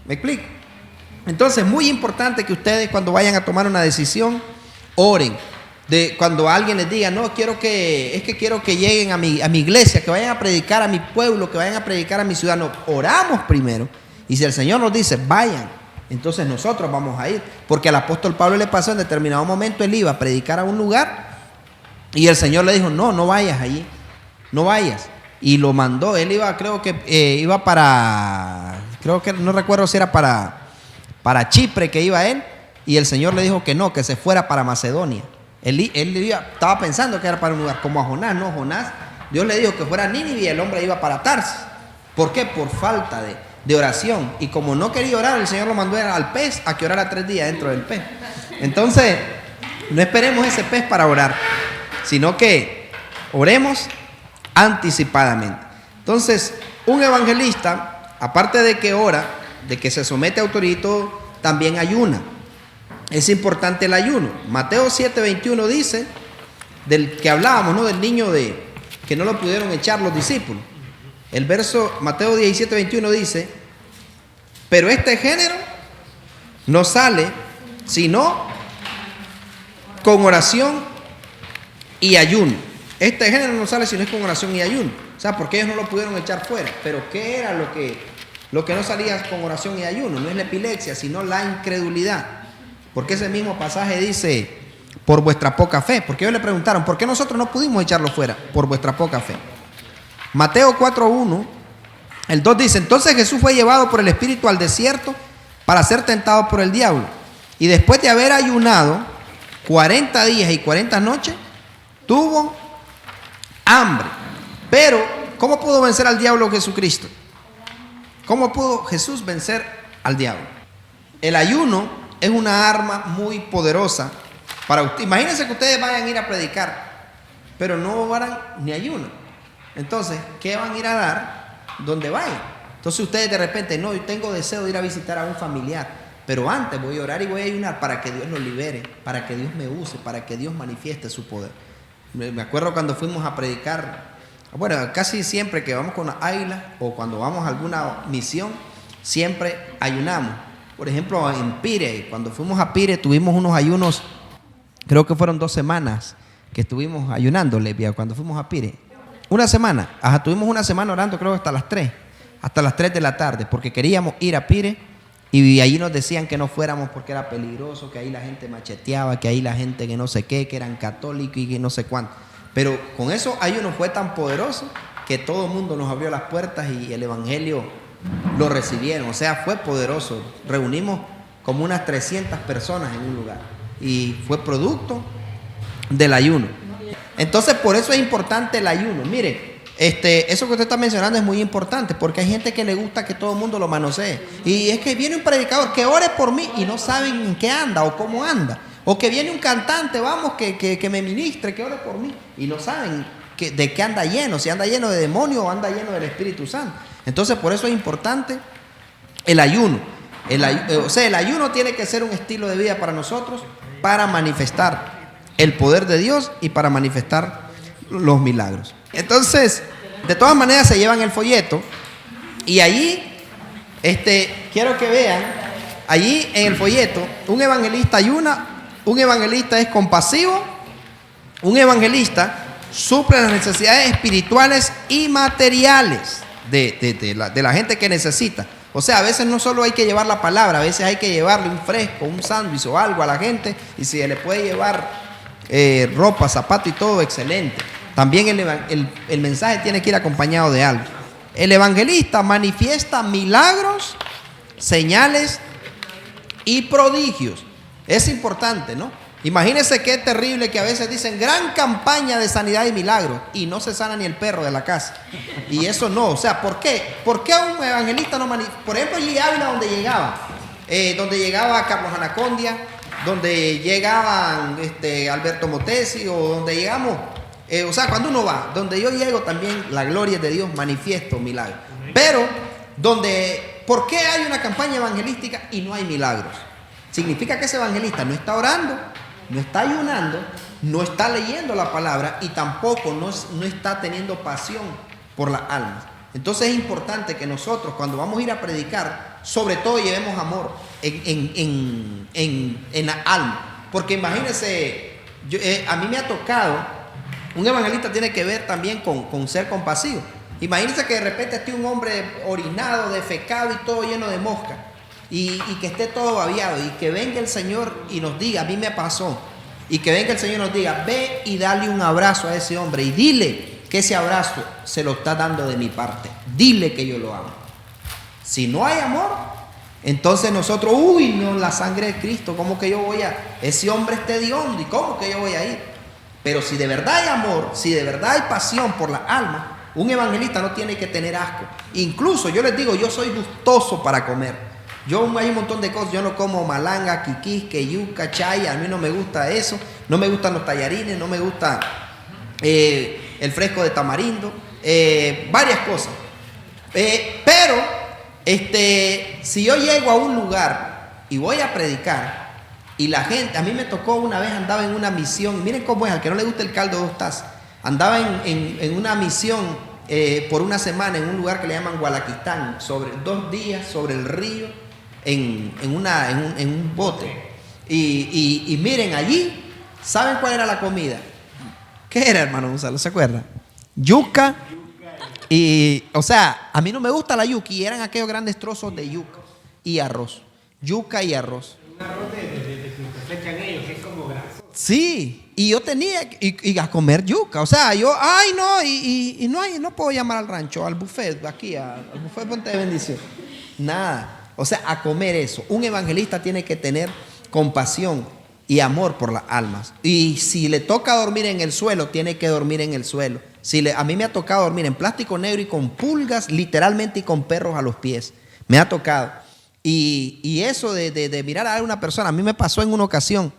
¿Me explico? Entonces, muy importante que ustedes cuando vayan a tomar una decisión, oren. Cuando alguien les diga, no, quiero que lleguen a mi iglesia, que vayan a predicar a mi pueblo, que vayan a predicar a mi ciudad. No, oramos primero. Y si el Señor nos dice, vayan, entonces nosotros vamos a ir. Porque al apóstol Pablo le pasó en determinado momento, él iba a predicar a un lugar y el Señor le dijo, no vayas allí, no vayas. Y lo mandó, él iba, iba para, no recuerdo si era para Chipre que iba él, y el Señor le dijo que no, que se fuera para Macedonia. Él estaba pensando que era para un lugar como a Jonás. No, Jonás, Dios le dijo que fuera a Nínive y el hombre iba para Tarsis. ¿Por qué? Por falta de oración. Y como no quería orar, el Señor lo mandó al pez a que orara 3 días dentro del pez. Entonces, no esperemos ese pez para orar, sino que oremos anticipadamente. Entonces, un evangelista, aparte de que ora, de que se somete a autoridad y todo, también ayuna. Es importante el ayuno. Mateo 7:21 dice, del que hablábamos, ¿no? Del niño que no lo pudieron echar los discípulos. El verso Mateo 17:21 dice, pero este género no sale sino con oración y ayuno. Este género no sale sino con oración y ayuno. O sea, porque ellos no lo pudieron echar fuera. Pero ¿qué era lo que no salía con oración y ayuno? No es la epilepsia, sino la incredulidad. Porque ese mismo pasaje dice, por vuestra poca fe. Porque ellos le preguntaron, ¿por qué nosotros no pudimos echarlo fuera? Por vuestra poca fe. Mateo 4:1, el 2 dice, entonces Jesús fue llevado por el Espíritu al desierto para ser tentado por el diablo. Y después de haber ayunado 40 días y 40 noches, tuvo hambre. Pero, ¿cómo pudo vencer al diablo Jesucristo? ¿Cómo pudo Jesús vencer al diablo? El ayuno es una arma muy poderosa para usted. Imagínense que ustedes vayan a ir a predicar, pero no oran ni ayuno. Entonces, ¿qué van a ir a dar donde vayan? Entonces ustedes de repente, no, yo tengo deseo de ir a visitar a un familiar, pero antes voy a orar y voy a ayunar para que Dios lo libere, para que Dios me use, para que Dios manifieste su poder. Me acuerdo cuando fuimos a predicar, bueno, casi siempre que vamos con la águila o cuando vamos a alguna misión, siempre ayunamos. Por ejemplo, en Pire, cuando fuimos a Pire, tuvimos unos ayunos, creo que fueron 2 semanas que estuvimos ayunando, Levia, cuando fuimos a Pire. Una semana, tuvimos una semana orando, creo que hasta las 3 de la tarde, porque queríamos ir a Pire y allí nos decían que no fuéramos porque era peligroso, que ahí la gente macheteaba, que ahí la gente que no sé qué, que eran católicos y que no sé cuánto. Pero con eso ayuno fue tan poderoso que todo el mundo nos abrió las puertas y el evangelio lo recibieron, o sea, fue poderoso. Reunimos como unas 300 personas en un lugar y fue producto del ayuno. Entonces, por eso es importante el ayuno. Mire, eso que usted está mencionando es muy importante porque hay gente que le gusta que todo el mundo lo manosee. Y es que viene un predicador que ore por mí y no saben en qué anda o cómo anda. O que viene un cantante, vamos, que me ministre, que ore por mí y no saben de qué anda lleno, si anda lleno de demonios o anda lleno del Espíritu Santo. Entonces, por eso es importante el ayuno. El ayuno tiene que ser un estilo de vida para nosotros para manifestar el poder de Dios y para manifestar los milagros. Entonces, de todas maneras se llevan el folleto y allí, quiero que vean, allí en el folleto, un evangelista ayuna, un evangelista es compasivo, un evangelista suple las necesidades espirituales y materiales de la gente que necesita. O sea, a veces no solo hay que llevar la palabra, a veces hay que llevarle un fresco, un sándwich o algo a la gente, y si se le puede llevar ropa, zapato y todo, excelente. También el mensaje tiene que ir acompañado de algo. El evangelista manifiesta milagros, señales y prodigios. Es importante, ¿no? Imagínense qué terrible que a veces dicen gran campaña de sanidad y milagros y no se sana ni el perro de la casa. Y eso no, o sea, ¿por qué? ¿Por qué un evangelista no manifiesta? Por ejemplo, allí Ávila donde llegaba Carlos Anacondia, donde llegaban Alberto Motesi o donde llegamos, o sea, cuando uno va, donde yo llego también la gloria de Dios manifiesto milagros. Pero, ¿por qué hay una campaña evangelística y no hay milagros? Significa que ese evangelista no está orando, no está ayunando, no está leyendo la palabra y tampoco no está teniendo pasión por las almas. Entonces es importante que nosotros, cuando vamos a ir a predicar, sobre todo llevemos amor en la alma. Porque imagínense, a mí me ha tocado, un evangelista tiene que ver también con ser compasivo. Imagínense que de repente esté un hombre orinado, defecado y todo lleno de mosca, y que esté todo babiado, y que venga el Señor y nos diga, a mí me pasó, y que venga el Señor y nos diga, ve y dale un abrazo a ese hombre y dile que ese abrazo se lo está dando de mi parte, dile que yo lo amo. Si no hay amor, entonces nosotros, no, la sangre de Cristo, ¿cómo que yo voy a? Ese hombre es hediondo, ¿y cómo que yo voy a ir? Pero si de verdad hay amor, si de verdad hay pasión por la alma, un evangelista no tiene que tener asco. Incluso yo les digo, yo soy gustoso para comer. Hay un montón de cosas, yo no como malanga, quiquisque, yuca, chaya, a mí no me gusta eso, no me gustan los tallarines, no me gusta el fresco de tamarindo, varias cosas. Pero si yo llego a un lugar y voy a predicar y la gente, a mí me tocó una vez, andaba en una misión, miren cómo es, al que no le gusta el caldo 2 tazas, andaba en una misión por una semana en un lugar que le llaman Gualaquistán, sobre 2 días sobre el río, en un bote. Y miren, allí, ¿saben cuál era la comida? ¿Qué era, hermano Gonzalo? ¿Se acuerda? Yuca. Y, o sea, a mí no me gusta la yuca, y eran aquellos grandes trozos de yuca y arroz. Yuca y arroz. Un arroz de que echan ellos, que es como graso. Sí, y yo tenía y a comer yuca. O sea, yo, no puedo llamar al rancho, al buffet, aquí, al buffet Ponte de Bendición. Nada. O sea, a comer eso. Un evangelista tiene que tener compasión y amor por las almas. Y si le toca dormir en el suelo, tiene que dormir en el suelo. A mí me ha tocado dormir en plástico negro y con pulgas, literalmente, y con perros a los pies. Me ha tocado. Y eso de mirar a una persona, a mí me pasó en una ocasión.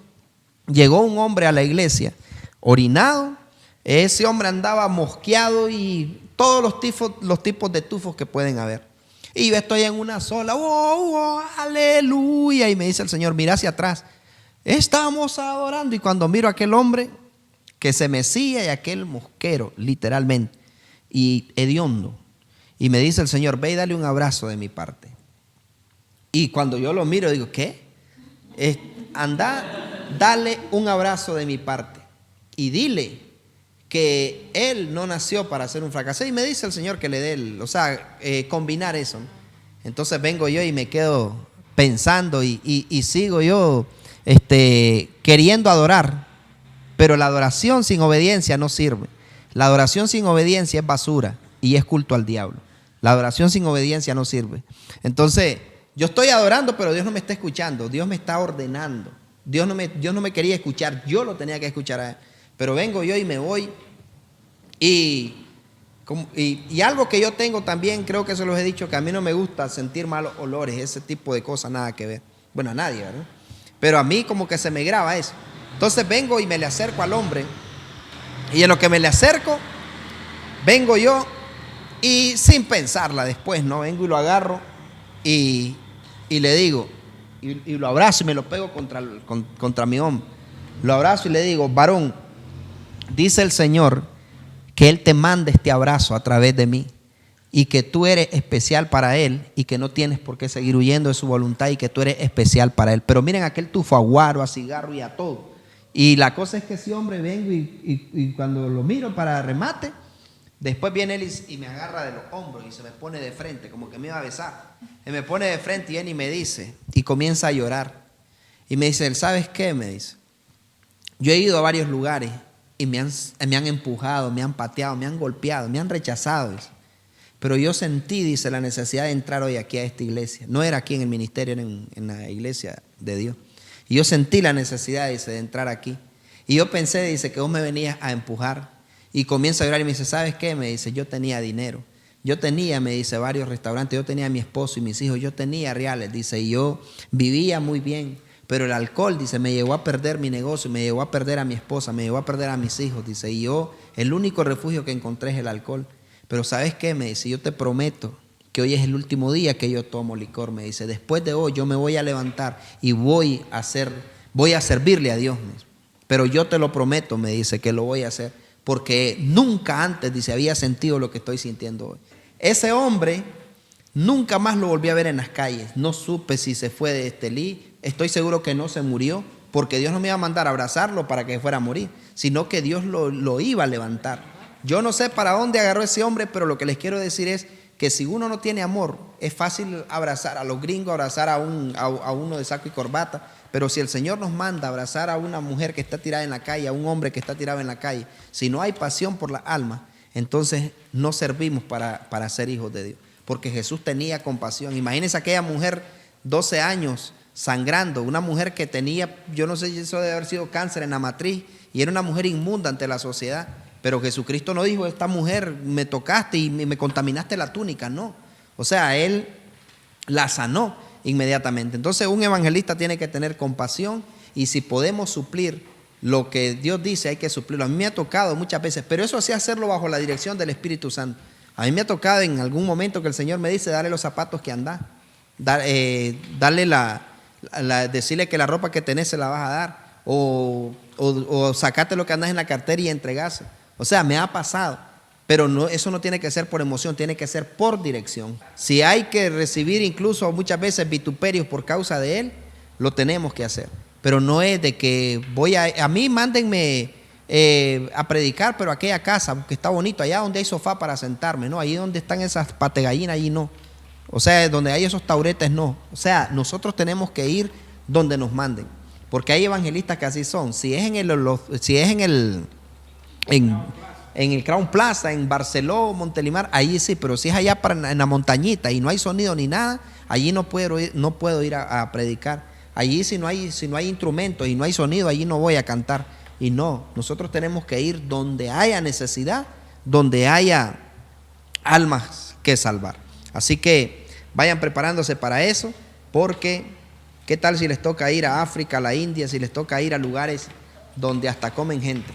Llegó un hombre a la iglesia, orinado. Ese hombre andaba mosqueado y todos los tipos de tufos que pueden haber. Y yo estoy en una sola, aleluya. Y me dice el Señor, mira hacia atrás. Estamos adorando. Y cuando miro a aquel hombre que se mecía y aquel mosquero, literalmente, y hediondo, y me dice el Señor, ve y dale un abrazo de mi parte. Y cuando yo lo miro, digo, ¿qué? Anda, dale un abrazo de mi parte y dile que él no nació para ser un fracasado. Y me dice el Señor que le dé, combinar eso, ¿no? Entonces vengo yo y me quedo pensando y sigo yo queriendo adorar. Pero la adoración sin obediencia no sirve. La adoración sin obediencia es basura y es culto al diablo. La adoración sin obediencia no sirve. Entonces, yo estoy adorando, pero Dios no me está escuchando. Dios me está ordenando. Dios no me quería escuchar. Yo lo tenía que escuchar a él. Pero vengo yo y me voy. Y algo que yo tengo también, creo que se los he dicho, que a mí no me gusta sentir malos olores, ese tipo de cosas, nada que ver. Bueno, a nadie, ¿verdad? Pero a mí como que se me graba eso. Entonces vengo y me le acerco al hombre. Y en lo que me le acerco, vengo yo y sin pensarla después, ¿no? Vengo y lo agarro y le digo, y lo abrazo y me lo pego contra mi hombro. Lo abrazo y le digo, varón, dice el Señor que Él te manda este abrazo a través de mí y que tú eres especial para Él y que no tienes por qué seguir huyendo de su voluntad y que tú eres especial para Él. Pero miren aquel tufo a guaro, a cigarro y a todo. Y la cosa es que ese hombre vengo y cuando lo miro para remate, después viene él y me agarra de los hombros y se me pone de frente, como que me iba a besar. Y me pone de frente y viene y me dice, y comienza a llorar. Y me dice, ¿sabes qué? Me dice, yo he ido a varios lugares y me han empujado, me han pateado, me han golpeado, me han rechazado. Dice. Pero yo sentí, dice, la necesidad de entrar hoy aquí a esta iglesia. No era aquí en el ministerio, era en la iglesia de Dios. Y yo sentí la necesidad, dice, de entrar aquí. Y yo pensé, dice, que vos me venías a empujar. Y comienza a llorar y me dice, ¿sabes qué? Me dice, yo tenía dinero. Yo tenía, me dice, varios restaurantes. Yo tenía a mi esposo y mis hijos. Yo tenía reales, dice, y yo vivía muy bien. Pero el alcohol, dice, me llevó a perder mi negocio, me llevó a perder a mi esposa, me llevó a perder a mis hijos, dice. Y yo, el único refugio que encontré es el alcohol. Pero ¿sabes qué? Me dice, yo te prometo que hoy es el último día que yo tomo licor, me dice. Después de hoy yo me voy a levantar y voy a servirle a Dios. pero yo te lo prometo, me dice, que lo voy a hacer, porque nunca antes, dice, había sentido lo que estoy sintiendo hoy. Ese hombre nunca más lo volví a ver en las calles. No supe si se fue de Estelí. Estoy seguro que no se murió, porque Dios no me iba a mandar a abrazarlo para que fuera a morir, sino que Dios lo iba a levantar. Yo no sé para dónde agarró ese hombre, pero lo que les quiero decir es que si uno no tiene amor, es fácil abrazar a los gringos, abrazar a uno de saco y corbata, pero si el Señor nos manda a abrazar a una mujer que está tirada en la calle, a un hombre que está tirado en la calle, si no hay pasión por la alma, entonces no servimos para ser hijos de Dios, porque Jesús tenía compasión. Imagínense aquella mujer, 12 años, sangrando, una mujer que tenía, yo no sé si eso debe haber sido cáncer en la matriz, y era una mujer inmunda ante la sociedad. Pero Jesucristo no dijo, esta mujer me tocaste y me contaminaste la túnica, no. O sea, Él la sanó inmediatamente. Entonces un evangelista tiene que tener compasión, y si podemos suplir lo que Dios dice, hay que suplirlo. A mí me ha tocado muchas veces, pero eso sí hacerlo bajo la dirección del Espíritu Santo. A mí me ha tocado en algún momento que el Señor me dice, dale los zapatos que andás, decirle que la ropa que tenés se la vas a dar, o sacate lo que andás en la cartera y entregase. O sea, me ha pasado, pero no, eso no tiene que ser por emoción, tiene que ser por dirección. Si hay que recibir incluso muchas veces vituperios por causa de Él, lo tenemos que hacer. Pero no es de que a mí mándenme a predicar, pero a aquella casa que está bonito, allá donde hay sofá para sentarme, no, ahí donde están esas pategallinas, allí no. O sea, donde hay esos tauretes, no. O sea, nosotros tenemos que ir donde nos manden, porque hay evangelistas que así son. Si es en el Crown Plaza, en Barceló, Montelimar, allí sí, pero si es allá en la montañita y no hay sonido ni nada, allí no puedo ir a predicar. Allí si no hay instrumentos y no hay sonido, allí no voy a cantar. Y no, nosotros tenemos que ir donde haya necesidad, donde haya almas que salvar. Así que vayan preparándose para eso, porque ¿qué tal si les toca ir a África, a la India, si les toca ir a lugares donde hasta comen gente?